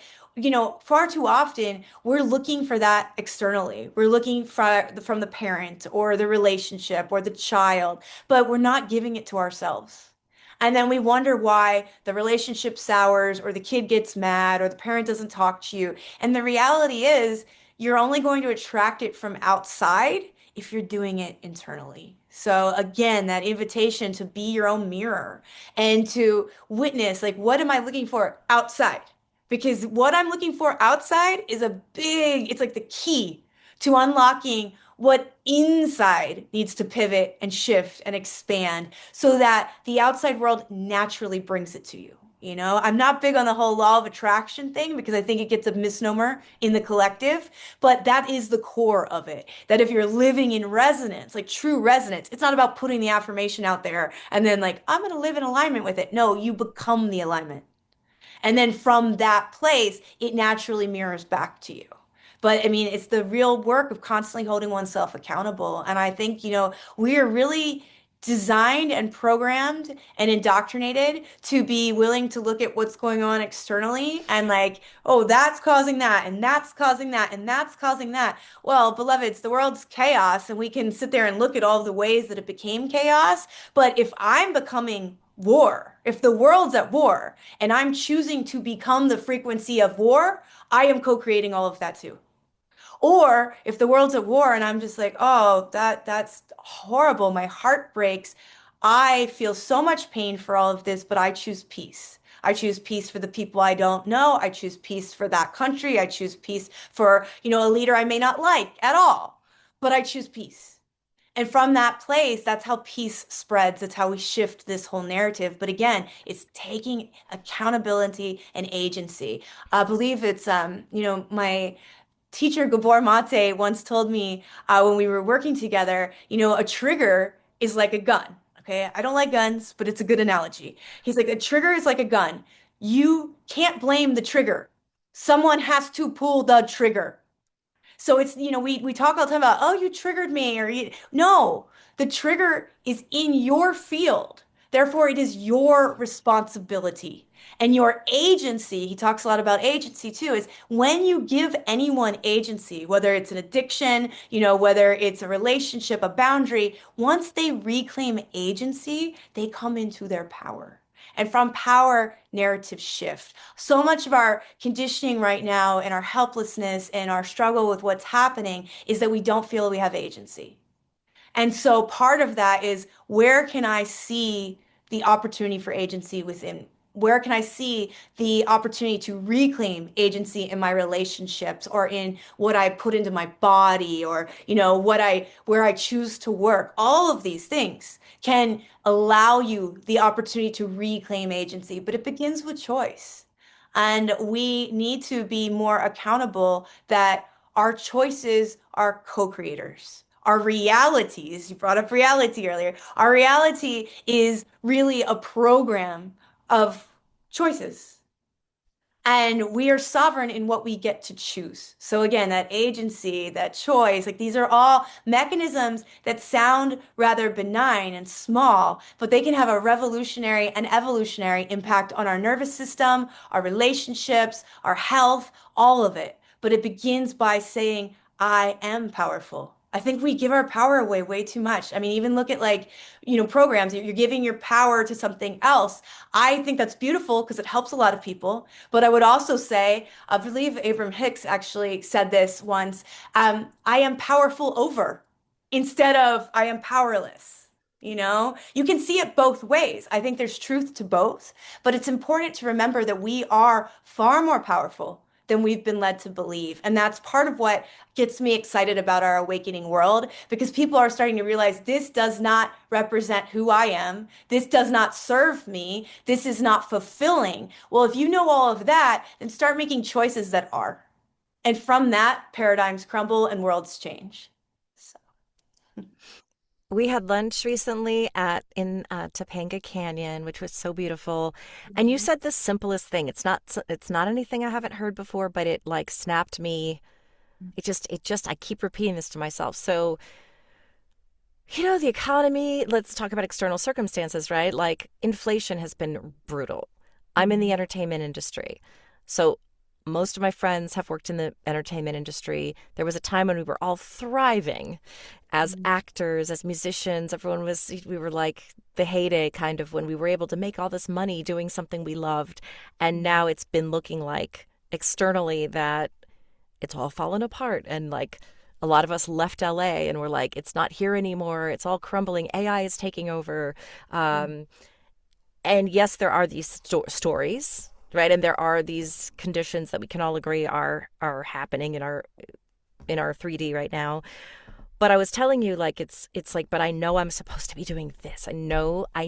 far too often we're looking for that externally. We're looking for from the parent or the relationship or the child, but we're not giving it to ourselves. And then we wonder why the relationship sours or the kid gets mad or the parent doesn't talk to you. And the reality is, you're only going to attract it from outside if you're doing it internally. So again, that invitation to be your own mirror and to witness, like, what am I looking for outside? Because what I'm looking for outside is it's like the key to unlocking what inside needs to pivot and shift and expand so that the outside world naturally brings it to you. I'm not big on the whole law of attraction thing because I think it gets a misnomer in the collective, but that is the core of it. That if you're living in resonance, like true resonance, it's not about putting the affirmation out there and then like, I'm going to live in alignment with it. No, you become the alignment. And then from that place, it naturally mirrors back to you. But I mean, it's the real work of constantly holding oneself accountable. And I think, we are really designed and programmed and indoctrinated to be willing to look at what's going on externally and like, oh, that's causing that, and that's causing that, and that's causing that. Well, beloveds, the world's chaos, and we can sit there and look at all the ways that it became chaos. But if I'm becoming war, if the world's at war and I'm choosing to become the frequency of war, I am co-creating all of that too. Or if the world's at war and I'm just like, oh, that's horrible. My heart breaks. I feel so much pain for all of this, but I choose peace. I choose peace for the people I don't know. I choose peace for that country. I choose peace for, a leader I may not like at all, but I choose peace. And from that place, that's how peace spreads. That's how we shift this whole narrative. But again, it's taking accountability and agency. I believe it's, my teacher Gabor Mate once told me when we were working together, a trigger is like a gun. Okay, I don't like guns, but it's a good analogy. He's like, a trigger is like a gun. You can't blame the trigger. Someone has to pull the trigger. So it's, we talk all the time about, oh, you triggered me, or no, the trigger is in your field. Therefore, it is your responsibility. And your agency, he talks a lot about agency too, is when you give anyone agency, whether it's an addiction, whether it's a relationship, a boundary, once they reclaim agency, they come into their power. And from power, narrative shift. So much of our conditioning right now and our helplessness and our struggle with what's happening is that we don't feel we have agency. And so part of that is, where can I see the opportunity for agency Where can I see the opportunity to reclaim agency in my relationships or in what I put into my body or, where I choose to work? All of these things can allow you the opportunity to reclaim agency, but it begins with choice. And we need to be more accountable that our choices are co-creators. Our realities, you brought up reality earlier, our reality is really a program of choices. And we are sovereign in what we get to choose. So again, that agency, that choice, like these are all mechanisms that sound rather benign and small, but they can have a revolutionary and evolutionary impact on our nervous system, our relationships, our health, all of it. But it begins by saying, I am powerful. I think we give our power away way too much. I mean, even look at like, programs, you're giving your power to something else. I think that's beautiful because it helps a lot of people. But I would also say, I believe Abraham Hicks actually said this once, I am powerful over instead of I am powerless. You can see it both ways. I think there's truth to both, but it's important to remember that we are far more powerful than we've been led to believe. And that's part of what gets me excited about our awakening world because people are starting to realize this does not represent who I am. This does not serve me. This is not fulfilling. Well, if you know all of that, then start making choices that are. And from that, paradigms crumble and worlds change. So, We had lunch recently at in Topanga Canyon, which was so beautiful. And you said the simplest thing. It's not anything I haven't heard before, but it like snapped me. I keep repeating this to myself. So, the economy, let's talk about external circumstances, right? Like inflation has been brutal. I'm in the entertainment industry. So most of my friends have worked in the entertainment industry. There was a time when we were all thriving as actors, as musicians. We were like the heyday kind of when we were able to make all this money doing something we loved. And now it's been looking like externally that it's all fallen apart. And like a lot of us left LA and we're like, it's not here anymore. It's all crumbling. AI is taking over. And yes, there are these stories, right? And there are these conditions that we can all agree are happening in our 3D right now. But I was telling you, like it's like, but I know I'm supposed to be doing this. I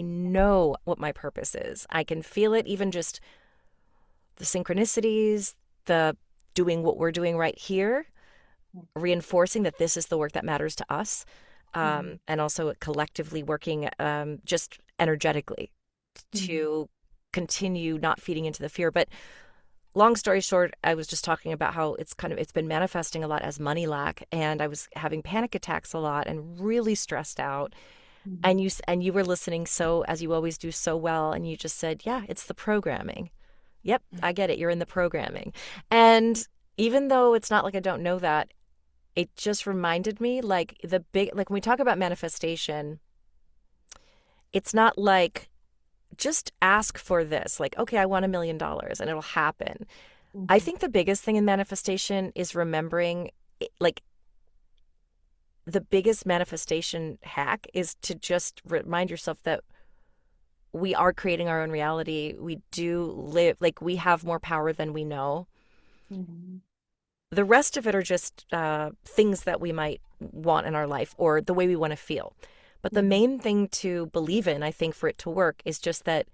know what my purpose is. I can feel it, even just the synchronicities, the doing what we're doing right here, reinforcing that this is the work that matters to us, and also collectively working just energetically to continue not feeding into the fear. But long story short, I was just talking about how it's been manifesting a lot as money lack, and I was having panic attacks a lot and really stressed out. And you were listening, so as you always do, so well, and you just said, yeah, it's the programming. Yep, I get it. You're in the programming. And even though it's not like I don't know that, it just reminded me like when we talk about manifestation, it's not like just ask for this, like, okay, I want $1 million and it'll happen. I think the biggest thing in manifestation is remembering, like, the biggest manifestation hack is to just remind yourself that we are creating our own reality. We do live, like, we have more power than we know. The rest of it are just things that we might want in our life or the way we want to feel. But the main thing to believe in, I think, for it to work is just that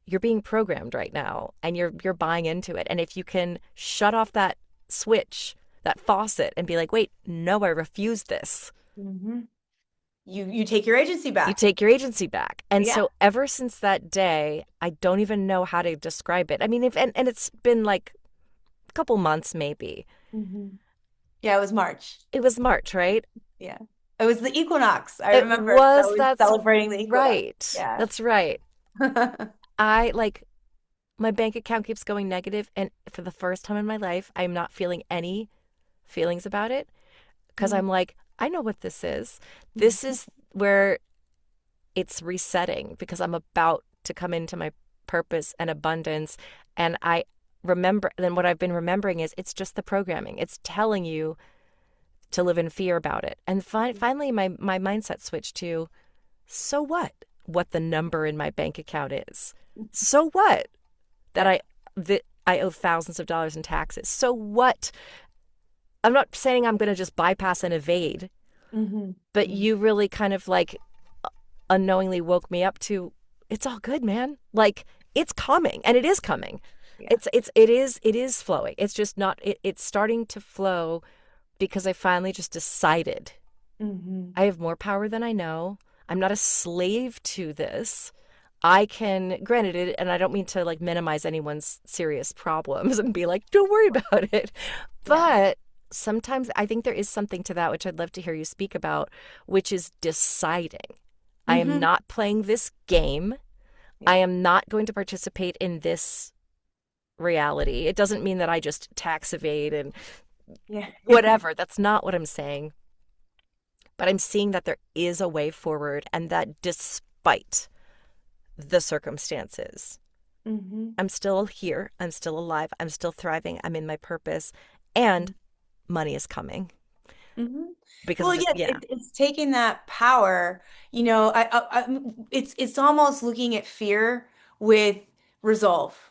you're being programmed right now and you're buying into it. And if you can shut off that switch, that faucet, and be like, wait, no, I refuse this. You take your agency back. You take your agency back. And Yeah. so ever since that day, I don't even know how to describe it. I mean, and it's been like a couple months maybe. Yeah, it was March. It was March, right? Yeah. It was the equinox. I It remember I was, was that's celebrating the equinox. right. Yeah. That's right. I like my bank account keeps going negative, and for the first time in my life, I'm not feeling any feelings about it because I'm like, I know what this is. This is where it's resetting because I'm about to come into my purpose and abundance. And I remember, then what I've been remembering is it's just the programming. It's telling you to live in fear about it. And finally, my mindset switched to, so what the number in my bank account is. So what that Yeah. I owe thousands of dollars in taxes? So what? I'm not saying I'm going to just bypass and evade, Hmm. but Hmm. you really kind of like unknowingly woke me up to it's all good, man. Like it's coming and it is coming. Yeah. It is flowing. It's just not it's starting to flow because I finally just decided Hmm. I have more power than I know. I'm not a slave to this. I can, granted it, and I don't mean to like minimize anyone's serious problems and be like, don't worry about it. Yeah. But sometimes I think there is something to that, which I'd love to hear you speak about, which is deciding. I am Hmm. not playing this game. I Yeah. am not going to participate in this reality. It doesn't mean that I just tax evade and Yeah. whatever. That's not what I'm saying. But I'm seeing that there is a way forward and that despite the circumstances, Hmm. I'm still here. I'm still alive. I'm still thriving. I'm in my purpose. And money is coming Hmm. because Well, of this. yeah, Yeah. it's taking that power. It's almost looking at fear with resolve.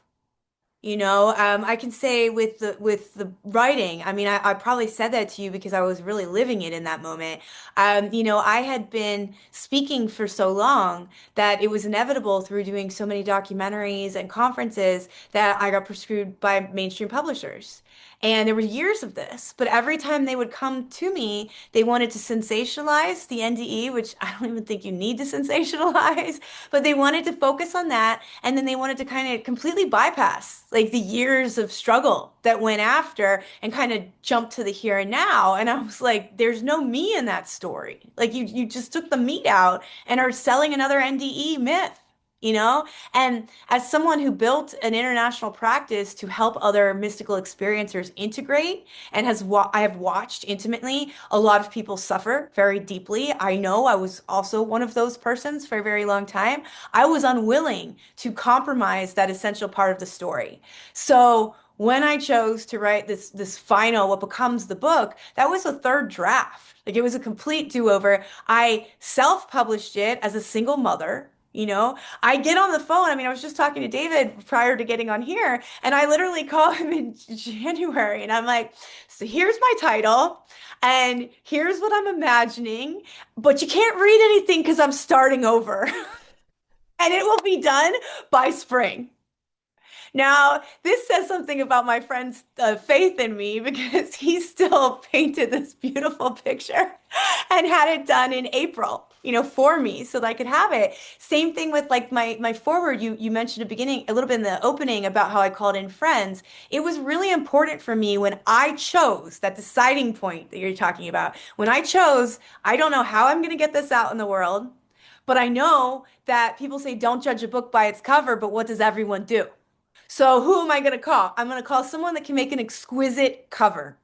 I can say with the writing, I mean, I probably said that to you because I was really living it in that moment. I had been speaking for so long that it was inevitable through doing so many documentaries and conferences that I got pursued by mainstream publishers. And there were years of this, but every time they would come to me, they wanted to sensationalize the NDE, which I don't even think you need to sensationalize, but they wanted to focus on that. And then they wanted to kind of completely bypass like the years of struggle that went after and kind of jump to the here and now. And I was like, there's no me in that story. Like you just took the meat out and are selling another NDE myth. You know? And as someone who built an international practice to help other mystical experiencers integrate and I have watched intimately a lot of people suffer very deeply. I know I was also one of those persons for a very long time. I was unwilling to compromise that essential part of the story. So when I chose to write this final, what becomes the book, that was a third draft. Like it was a complete do-over. I self-published it as a single mother. I get on the phone. I mean, I was just talking to David prior to getting on here, and I literally call him in January, and I'm like, so here's my title, and here's what I'm imagining, but you can't read anything because I'm starting over. And it will be done by spring. Now, this says something about my friend's faith in me because he still painted this beautiful picture and had it done in April, for me so that I could have it. Same thing with like my forward. You mentioned at the beginning, a little bit in the opening about how I called in friends. It was really important for me when I chose that deciding point that you're talking about. When I chose, I don't know how I'm going to get this out in the world, but I know that people say don't judge a book by its cover, but what does everyone do? So who am I going to call? I'm going to call someone that can make an exquisite cover.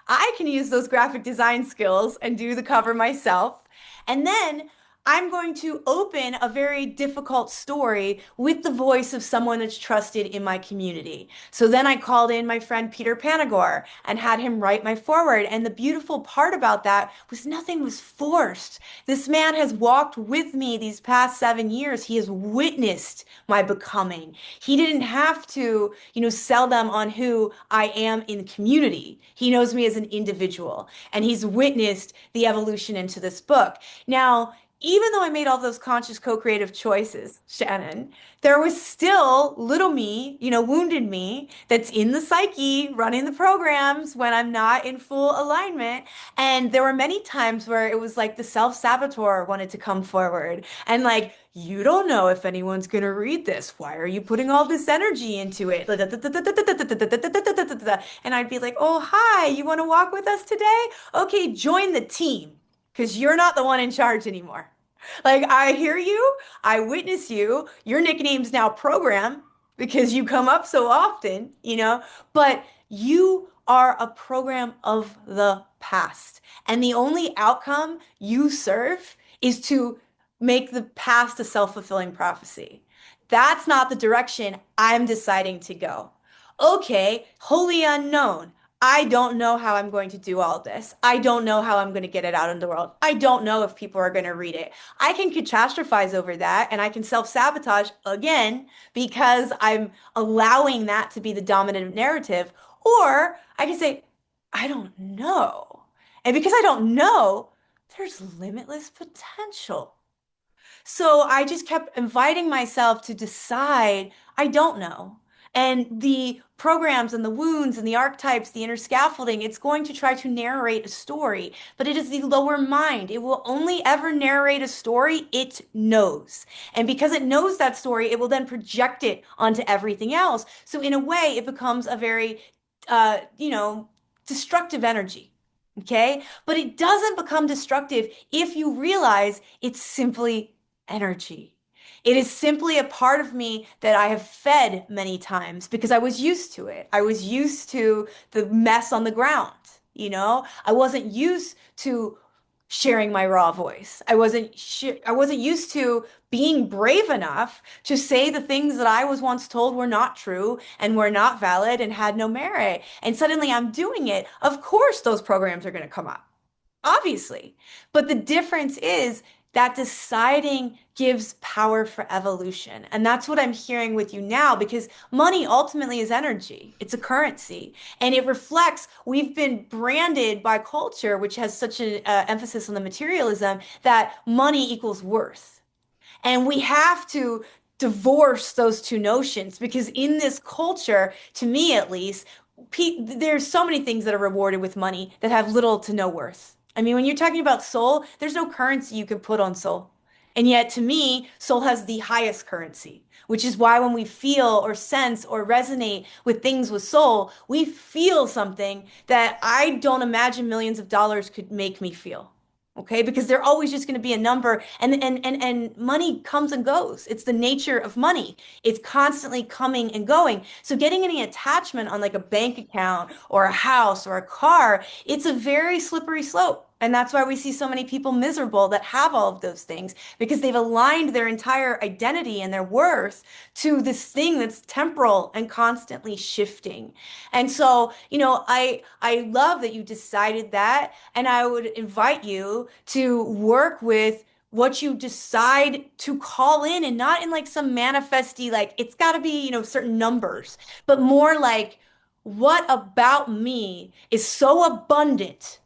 I can use those graphic design skills and do the cover myself. And then I'm going to open a very difficult story with the voice of someone that's trusted in my community. So then I called in my friend Peter Panagore and had him write my foreword. And the beautiful part about that was nothing was forced. This man has walked with me these past 7 years. He has witnessed my becoming. He didn't have to, sell them on who I am in the community. He knows me as an individual, and he's witnessed the evolution into this book. Now, even though I made all those conscious co-creative choices, Shannon, there was still little me, wounded me that's in the psyche running the programs when I'm not in full alignment. And there were many times where it was like the self-saboteur wanted to come forward and like, you don't know if anyone's going to read this. Why are you putting all this energy into it? And I'd be like, oh, hi, you want to walk with us today? Okay, join the team because you're not the one in charge anymore. Like, I hear you, I witness you. Your nickname's now Program because you come up so often, but you are a program of the past. And the only outcome you serve is to make the past a self-fulfilling prophecy. That's not the direction I'm deciding to go. Okay, wholly unknown. I don't know how I'm going to do all this. I don't know how I'm going to get it out in the world. I don't know if people are going to read it. I can catastrophize over that and I can self-sabotage again because I'm allowing that to be the dominant narrative. Or I can say, I don't know. And because I don't know, there's limitless potential. So I just kept inviting myself to decide, I don't know. And the programs and the wounds and the archetypes, the inner scaffolding, it's going to try to narrate a story, but it is the lower mind. It will only ever narrate a story it knows. And because it knows that story, it will then project it onto everything else. So in a way, it becomes a very, uh, you know, destructive energy. Okay. But it doesn't become destructive if you realize it's simply energy. It is simply a part of me that I have fed many times because I was used to it. I was used to the mess on the ground, you know? I wasn't used to sharing my raw voice. I wasn't used to being brave enough to say the things that I was once told were not true and were not valid and had no merit. And suddenly I'm doing it. Of course those programs are going to come up. Obviously. But the difference is that deciding gives power for evolution. And that's what I'm hearing with you now because money ultimately is energy. It's a currency. And it reflects, we've been branded by culture, which has such an emphasis on the materialism, that money equals worth. And we have to divorce those two notions because in this culture, to me at least, there's so many things that are rewarded with money that have little to no worth. I mean, when you're talking about soul, there's no currency you can put on soul. And yet, to me, soul has the highest currency, which is why when we feel or sense or resonate with things with soul, we feel something that I don't imagine millions of dollars could make me feel. Okay, because they're always just going to be a number and money comes and goes. It's the nature of money. It's constantly coming and going. So getting any attachment on like a bank account or a house or a car, it's a very slippery slope. And that's why we see so many people miserable that have all of those things because they've aligned their entire identity and their worth to this thing that's temporal and constantly shifting. And so, I love that you decided that, and I would invite you to work with what you decide to call in and not in like some manifesty, like it's got to be, certain numbers, but more like what about me is so abundant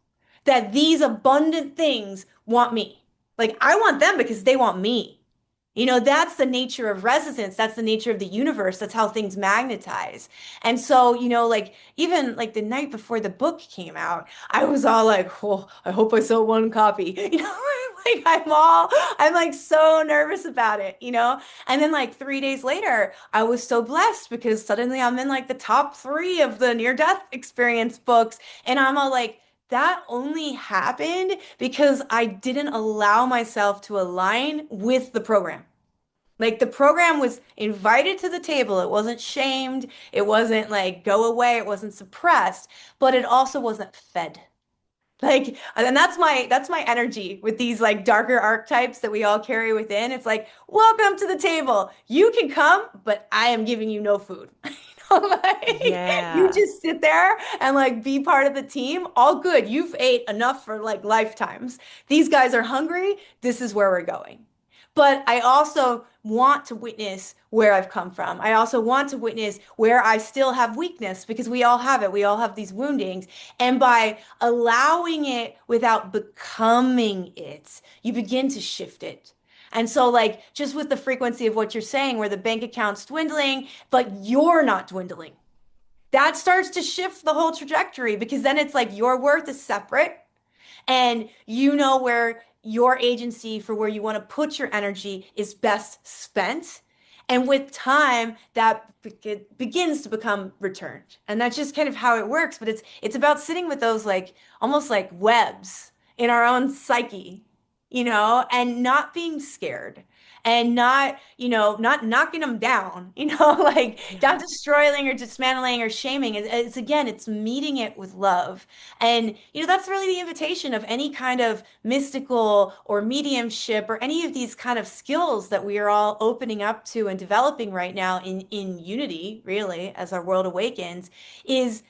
that these abundant things want me. Like I want them because they want me. That's the nature of resonance. That's the nature of the universe. That's how things magnetize. And so, like even like the night before the book came out, I was all like, "Oh, I hope I sell one copy." Like I'm like so nervous about it. And then like 3 days later, I was so blessed because suddenly I'm in like the top three of the near-death experience books, and I'm all like, that only happened because I didn't allow myself to align with the program. Like the program was invited to the table. It wasn't shamed. It wasn't like go away. It wasn't suppressed, but it also wasn't fed. Like, and that's my energy with these like darker archetypes that we all carry within. It's like, welcome to the table. You can come, but I am giving you no food. Like, you Yeah. just sit there and like be part of the team. All good. You've ate enough for like lifetimes. These guys are hungry. This is where we're going. But I also want to witness where I've come from. I also want to witness where I still have weakness because we all have it. We all have these woundings. And by allowing it without becoming it, you begin to shift it. And so, like, just with the frequency of what you're saying, where the bank account's dwindling, but you're not dwindling, that starts to shift the whole trajectory because then it's like your worth is separate and you know where your agency for where you want to put your energy is best spent. And with time, that begins to become returned. And that's just kind of how it works. But it's about sitting with those like almost like webs in our own psyche, and not being scared and not knocking them down, like not Yeah. destroying or dismantling or shaming. It's again, it's meeting it with love. And, that's really the invitation of any kind of mystical or mediumship or any of these kind of skills that we are all opening up to and developing right now in unity, really, as our world awakens, is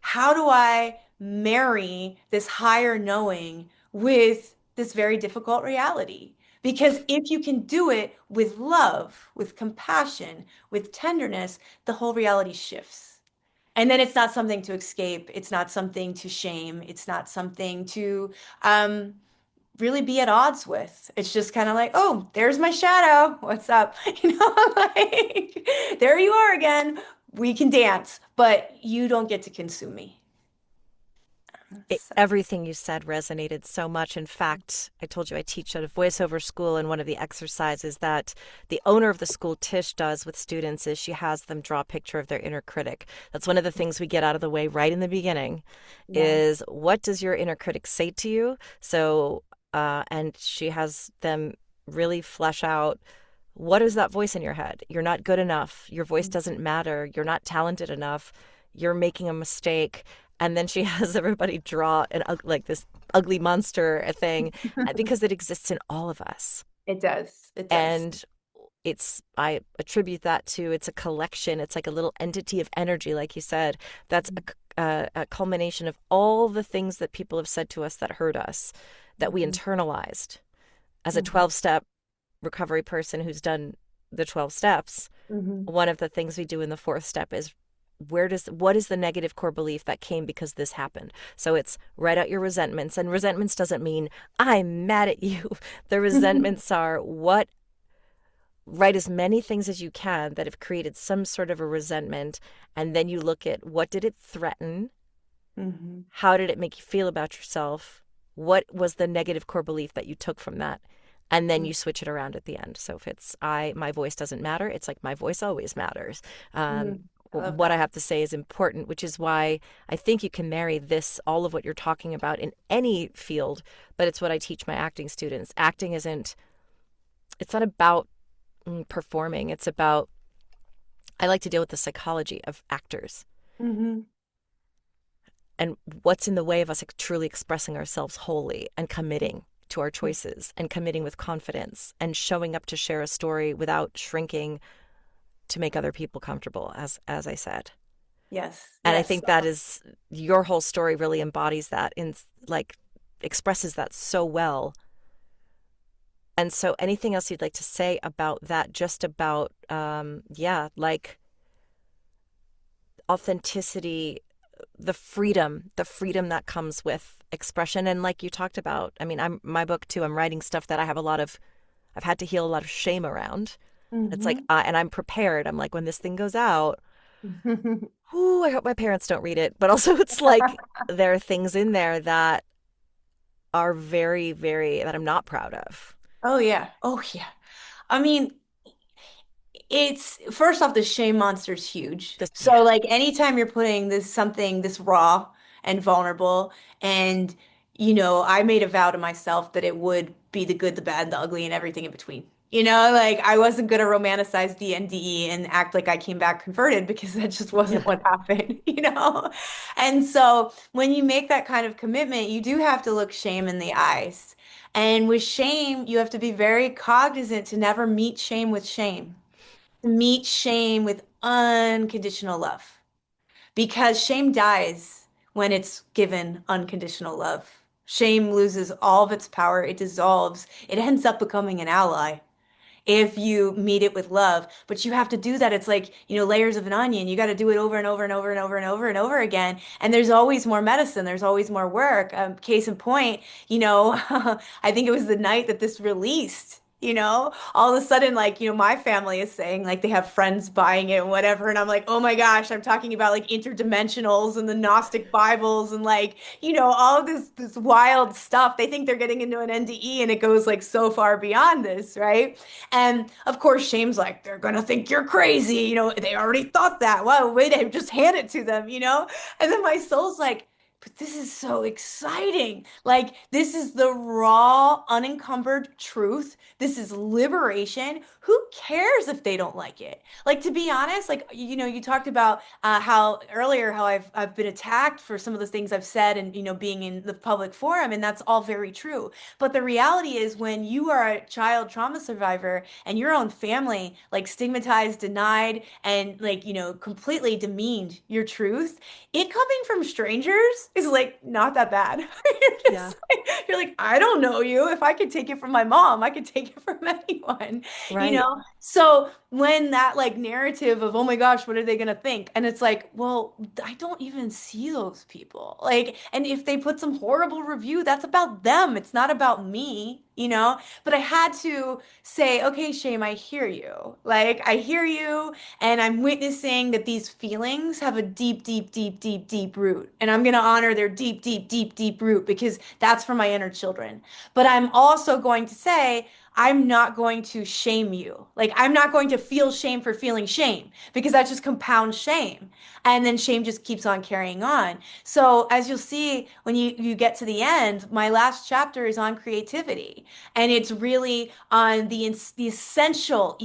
how do I marry this higher knowing with this very difficult reality? Because if you can do it with love, with compassion, with tenderness, the whole reality shifts. And then it's not something to escape. It's not something to shame. It's not something to um, really be at odds with. It's just kind of like, oh, there's my shadow. What's up? Like, there you are again. We can dance, but you don't get to consume me. So, Everything you said resonated so much. In fact, I told you I teach at a voiceover school, and one of the exercises that the owner of the school, Tish, does with students is she has them draw a picture of their inner critic. That's one of the things we get out of the way right in the beginning yeah. is what does your inner critic say to you? So, and she has them really flesh out what is that voice in your head? You're not good enough. Your voice doesn't matter. You're not talented enough. You're making a mistake. And then she has everybody draw like this ugly monster thing because it exists in all of us. It does. It does. And I attribute that to it's a collection. It's like a little entity of energy, like you said. That's a culmination of all the things that people have said to us that hurt us, that we Mhm. internalized. As a Mhm. 12-step recovery person who's done the 12 steps, Mhm. one of the things we do in the fourth step is what is the negative core belief that came because this happened. So it's write out your resentments, and resentments doesn't mean I'm mad at you. The resentments are what write as many things as you can that have created some sort of a resentment, and then you look at what did it threaten, Mhm. how did it make you feel about yourself, what was the negative core belief that you took from that, and then you switch it around at the end. So if it's my voice doesn't matter, it's like my voice always matters. Mhm. I love What I that. have to say is important, which is why I think you can marry this, all of what you're talking about in any field, but it's what I teach my acting students. Acting isn't, it's not about performing. It's about, I like to deal with the psychology of actors Mhm. and what's in the way of us truly expressing ourselves wholly and committing to our choices and committing with confidence and showing up to share a story without shrinking to make other people comfortable, as I said. Yes. And I Yes. think that is your whole story really embodies that in like expresses that so well. And so anything else you'd like to say about that, just about yeah, like authenticity, the freedom that comes with expression. And like you talked about, I mean, I'm my book too, I'm writing stuff that I've had to heal a lot of shame around. It's like Mhm. and I'm prepared. I'm like when this thing goes out, ooh, I hope my parents don't read it. But also it's like there are things in there that are very, very that I'm not proud of. Oh yeah. Oh yeah. I mean, it's first off, the shame monster is huge. Just So yeah. like anytime you're putting this something this raw and vulnerable, and I made a vow to myself that it would be the good, the bad, the ugly, and everything in between. Like I wasn't gonna romanticize DNDE and act like I came back converted because that just wasn't Yeah. what happened. And so when you make that kind of commitment, you do have to look shame in the eyes. And with shame, you have to be very cognizant to never meet shame with shame, to meet shame with unconditional love, because shame dies when it's given unconditional love. Shame loses all of its power, it dissolves, it ends up becoming an ally if you meet it with love. But you have to do that. It's like, layers of an onion. You got to do it over and over and over and over and over and over again. And there's always more medicine. There's always more work. Case in point, I think it was the night that this released. All of a sudden, like, my family is saying like they have friends buying it and whatever. And I'm like, oh my gosh, I'm talking about like interdimensionals and the Gnostic Bibles and like, all of this wild stuff. They think they're getting into an NDE and it goes like so far beyond this, right? And of course, shame's like, they're gonna think you're crazy. They already thought that. Well, wait, just hand it to them. And then my soul's like, but this is so exciting. Like, this is the raw, unencumbered truth. This is liberation. Who cares if they don't like it? Like, to be honest, like, you talked about how earlier how I've been attacked for some of the things I've said and, being in the public forum, and that's all very true. But the reality is when you are a child trauma survivor and your own family, like, stigmatized, denied, and, like, completely demeaned your truth, it coming from strangers is like not that bad. You're Yeah. just like, you're like, I don't know you. If I could take it from my mom, I could take it from anyone, you Right. know? So when that like narrative of, oh my gosh, what are they gonna think? And it's like, well, I don't even see those people. Like, and if they put some horrible review, that's about them. It's not about me. But I had to say, okay, Shame, I hear you. Like, I hear you. And I'm witnessing that these feelings have a deep, deep, deep, deep, deep root. And I'm going to honor their deep, deep, deep, deep root because that's for my inner children. But I'm also going to say, I'm not going to shame you. Like, I'm not going to feel shame for feeling shame because that just compounds shame. And then shame just keeps on carrying on. So, as you'll see when you get to the end, my last chapter is on creativity. And it's really on the essential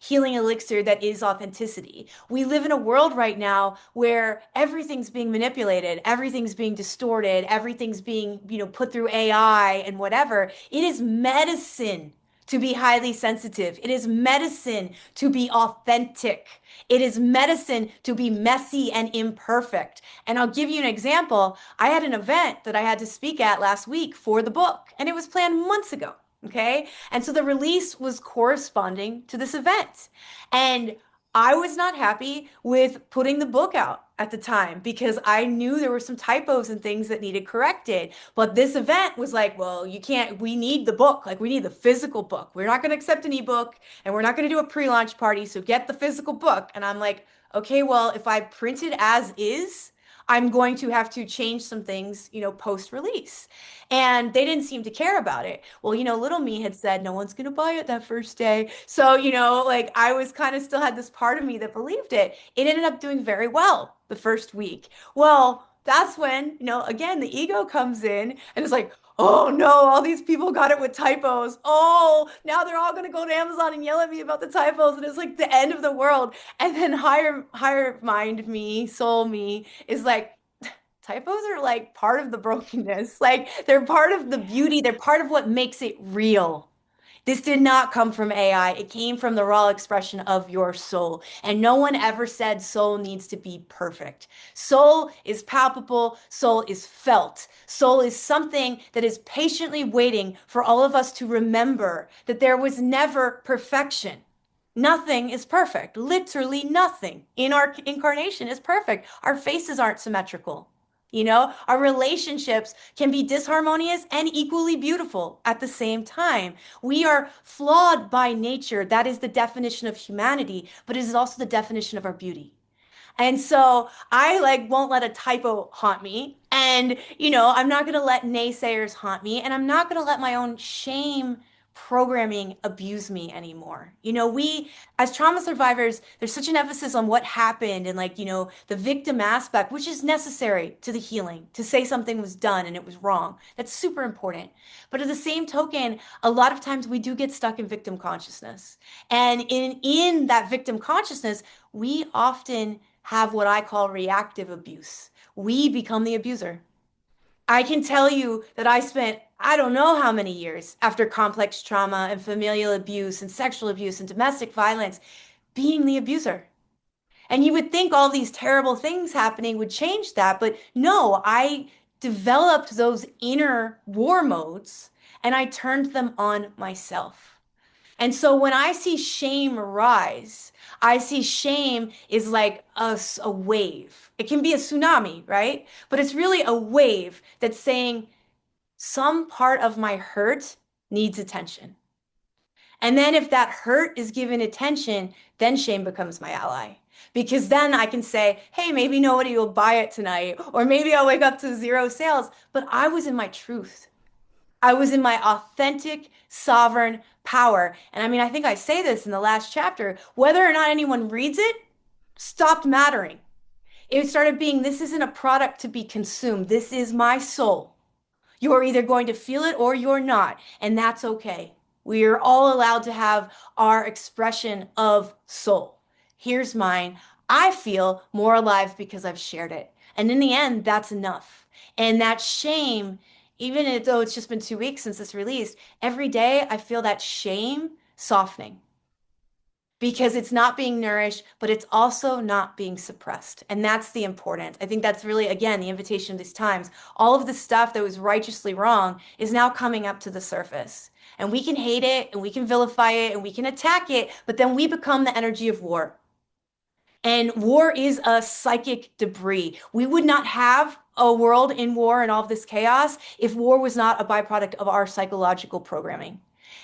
healing elixir that is authenticity. We live in a world right now where everything's being manipulated, everything's being distorted, everything's being, put through AI and whatever. It is medicine to be highly sensitive. It is medicine to be authentic. It is medicine to be messy and imperfect. And I'll give you an example. I had an event that I had to speak at last week for the book, and it was planned months ago. Okay. And so the release was corresponding to this event. And I was not happy with putting the book out at the time because I knew there were some typos and things that needed corrected. But this event was like, well, you can't, we need the book. Like, we need the physical book. We're not going to accept an ebook and we're not going to do a pre-launch party. So get the physical book. And I'm like, okay, well, if I print it as is, I'm going to have to change some things, post release. And they didn't seem to care about it. Well, little me had said no one's going to buy it that first day. So, like I was kind of still had this part of me that believed it. It ended up doing very well the first week. Well, that's when, again, the ego comes in and it's like, oh no, all these people got it with typos. Oh, now they're all going to go to Amazon and yell at me about the typos. And it's like the end of the world. And then higher mind me, soul me is like, typos are like part of the brokenness. Like, they're part of the beauty. They're part of what makes it real. This did not come from AI. It came from the raw expression of your soul. And no one ever said soul needs to be perfect. Soul is palpable. Soul is felt. Soul is something that is patiently waiting for all of us to remember that there was never perfection. Nothing is perfect. Literally nothing in our incarnation is perfect. Our faces aren't symmetrical. Our relationships can be disharmonious and equally beautiful at the same time. We are flawed by nature. That is the definition of humanity, but it is also the definition of our beauty. And so I like won't let a typo haunt me. And, I'm not going to let naysayers haunt me. And I'm not going to let my own shame programming abuse me anymore. We, as trauma survivors, there's such an emphasis on what happened and, like, the victim aspect, which is necessary to the healing, to say something was done and it was wrong. That's super important. But at the same token, a lot of times we do get stuck in victim consciousness. And in that victim consciousness, we often have what I call reactive abuse. We become the abuser. I can tell you that I spent, I don't know how many years after complex trauma and familial abuse and sexual abuse and domestic violence being the abuser. And you would think all these terrible things happening would change that, but no, I developed those inner war modes and I turned them on myself. And so when I see shame rise, I see shame is like a wave. It can be a tsunami, right? But it's really a wave that's saying some part of my hurt needs attention. And then if that hurt is given attention, then shame becomes my ally. Because then I can say, hey, maybe nobody will buy it tonight, or maybe I'll wake up to zero sales. But I was in my truth. I was in my authentic, sovereign power. And I mean, I think I say this in the last chapter, whether or not anyone reads it stopped mattering. It started being, this isn't a product to be consumed. This is my soul. You're either going to feel it or you're not, and that's okay. We are all allowed to have our expression of soul. Here's mine. I feel more alive because I've shared it. And in the end, that's enough. And that shame, though it's just been 2 weeks since this released, every day I feel that shame softening because it's not being nourished, but it's also not being suppressed. And that's the important. I think that's really, again, the invitation of these times. All of the stuff that was righteously wrong is now coming up to the surface. And we can hate it and we can vilify it and we can attack it, but then we become the energy of war. And war is a psychic debris. We would not have a world in war and all of this chaos if war was not a byproduct of our psychological programming.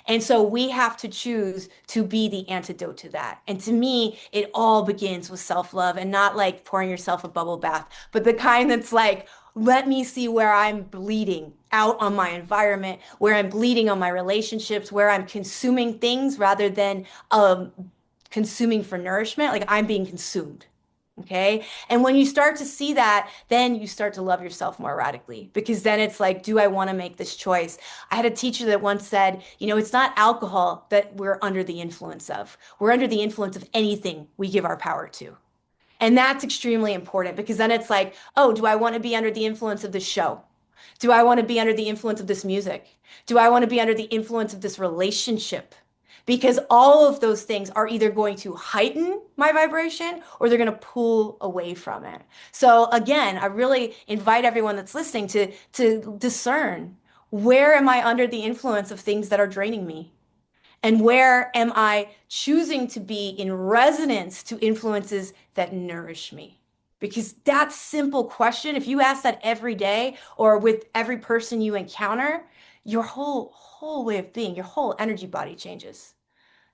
And so we have to choose to be the antidote to that. And to me, it all begins with self-love and not like pouring yourself a bubble bath, but the kind that's like, let me see where I'm bleeding out on my environment, where I'm bleeding on my relationships, where I'm consuming things rather than consuming for nourishment, like I'm being consumed. Okay. And when you start to see that, then you start to love yourself more radically because then it's like, do I want to make this choice? I had a teacher that once said, it's not alcohol that we're under the influence of. We're under the influence of anything we give our power to. And that's extremely important because then it's like, oh, do I want to be under the influence of this show? Do I want to be under the influence of this music? Do I want to be under the influence of this relationship? Because all of those things are either going to heighten my vibration or they're going to pull away from it. So again, I really invite everyone that's listening to discern, where am I under the influence of things that are draining me? And where am I choosing to be in resonance to influences that nourish me? Because that simple question, if you ask that every day or with every person you encounter, your whole way of being, your whole energy body changes.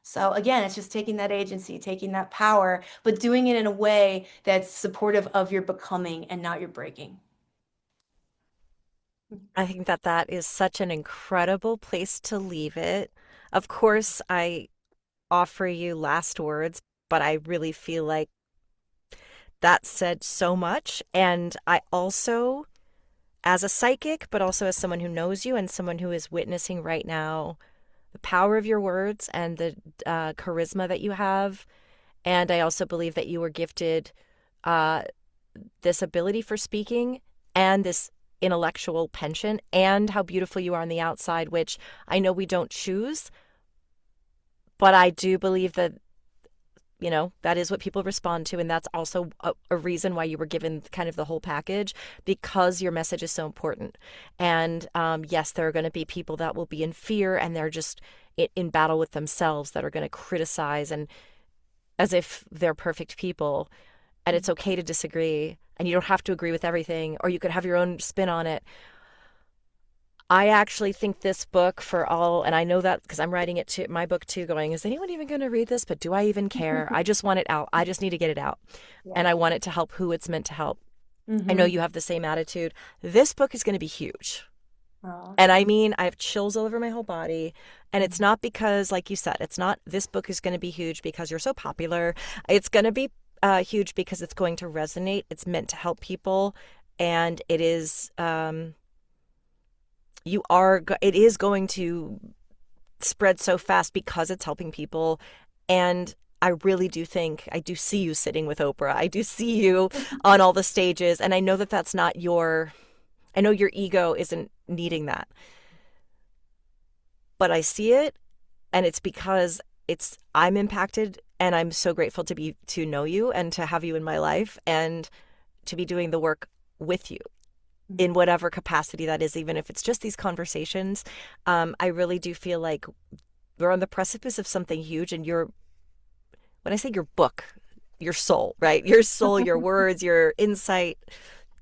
So again, it's just taking that agency, taking that power, but doing it in a way that's supportive of your becoming and not your breaking. I think that that is such an incredible place to leave it. Of course, I offer you last words, but I really feel like that said so much. And I also, as a psychic, but also as someone who knows you and someone who is witnessing right now the power of your words and the charisma that you have. And I also believe that you were gifted uh, this ability for speaking and this intellectual penchant and how beautiful you are on the outside, which I know we don't choose, but I do believe that that is what people respond to. And that's also a reason why you were given kind of the whole package, because your message is so important. And yes, there are going to be people that will be in fear and they're just in battle with themselves that are going to criticize and as if they're perfect people. And it's okay to disagree and you don't have to agree with everything, or you could have your own spin on it. I actually think this book for all, and I know that because I'm writing it too, my book too, going, is anyone even going to read this? But do I even care? I just want it out. I just need to get it out. And Yes. I want it to help who it's meant to help. I know Mm-hmm. you have the same attitude. This book is going to be huge. Oh, And I thank mean, I have chills all over my whole body. And you. it's not because, like you said, it's not this book is going to be huge because you're so popular. It's going to be huge because it's going to resonate. It's meant to help people. And it is, it is going to spread so fast because it's helping people. And I really do think, I do see you sitting with Oprah. I do see you on all the stages. And I know that that's not I know your ego isn't needing that, but I see it. And it's because I'm impacted and I'm so grateful to know you and to have you in my life and to be doing the work with you in whatever capacity that is, even if it's just these conversations. I really do feel like we're on the precipice of something huge. And when I say your book, your soul, right? Your soul, your words, your insight,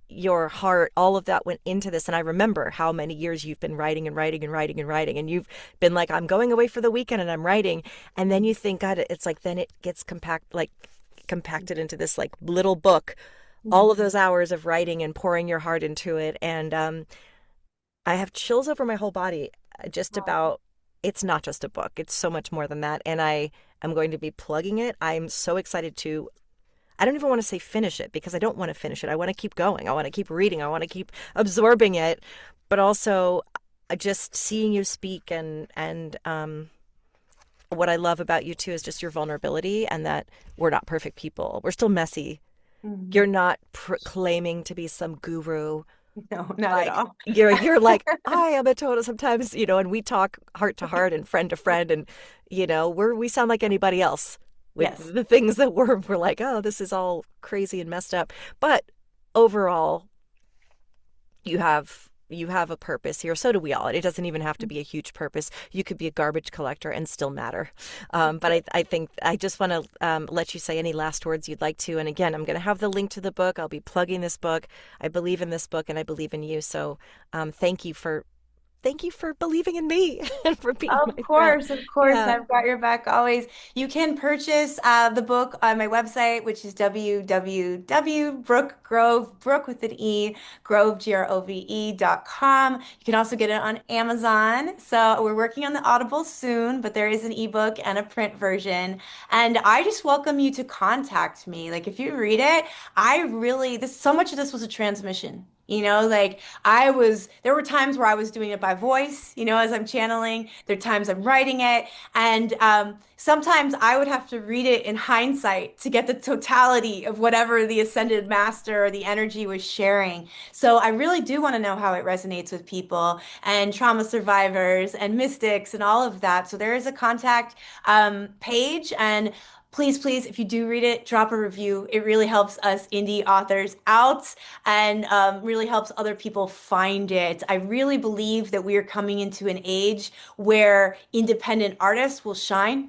your heart, all of that went into this. And I remember how many years you've been writing and writing and writing and writing. And you've been like, I'm going away for the weekend and I'm writing. And then you think, God, it's like, then it gets compacted into this like little book, all of those hours of writing and pouring your heart into it. And I have chills over my whole body just about, it's not just a book. It's so much more than that. And I am going to be plugging it. I'm so excited to I don't even want to say finish it because I don't want to finish it. I want to keep going. I want to keep reading. I want to keep absorbing it. But also just seeing you speak and what I love about you too is just your vulnerability and that we're not perfect people. We're still messy. You're Mhm. not claiming to be some guru. No, not at Like all. you're like I am a total sometimes, and we talk heart to heart and friend to friend, and we sound like anybody else with Yes. the things that we're like, oh, this is all crazy and messed up. But overall, you have a purpose here. So do we all. It doesn't even have to be a huge purpose. You could be a garbage collector and still matter. But I think I just want to let you say any last words you'd like to. And again, I'm going to have the link to the book. I'll be plugging this book. I believe in this book and I believe in you. So thank you for believing in me and for being my friend. Of course, Yeah. I've got your back always. You can purchase the book on my website, which is www.brookgrove, Brook with an E, Grove, Grove.com. You can also get it on Amazon. So we're working on the Audible soon, but there is an ebook and a print version. And I just welcome you to contact me. Like if you read it, so much of this was a transmission. Like there were times where I was doing it by voice, as I'm channeling. There are times I'm writing it. And sometimes I would have to read it in hindsight to get the totality of whatever the ascended master or the energy was sharing. So I really do want to know how it resonates with people and trauma survivors and mystics and all of that. So there is a contact page. And please, please, if you do read it, drop a review. It really helps us indie authors out and really helps other people find it. I really believe that we are coming into an age where independent artists will shine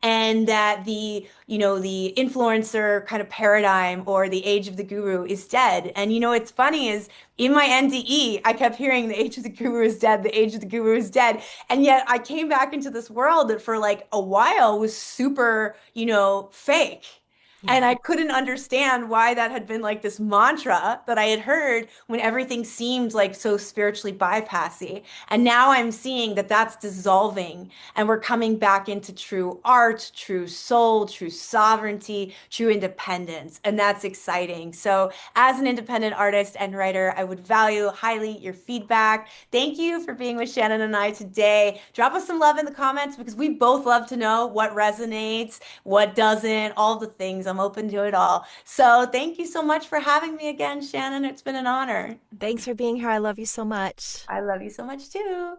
and that the influencer kind of paradigm or the age of the guru is dead. And it's funny is in my NDE, I kept hearing the age of the guru is dead, the age of the guru is dead. And yet I came back into this world that for like a while was super, fake. And Yeah. I couldn't understand why that had been like this mantra that I had heard when everything seemed like so spiritually bypassy. And now I'm seeing that that's dissolving and we're coming back into true art, true soul, true sovereignty, true independence. And that's exciting. So, as an independent artist and writer, I would value highly your feedback. Thank you for being with Shannon and I today. Drop us some love in the comments because we both love to know what resonates, what doesn't, all the things. I'm open to it all. So thank you so much for having me again, Shannon. It's been an honor. Thanks for being here. I love you so much. I love you so much too.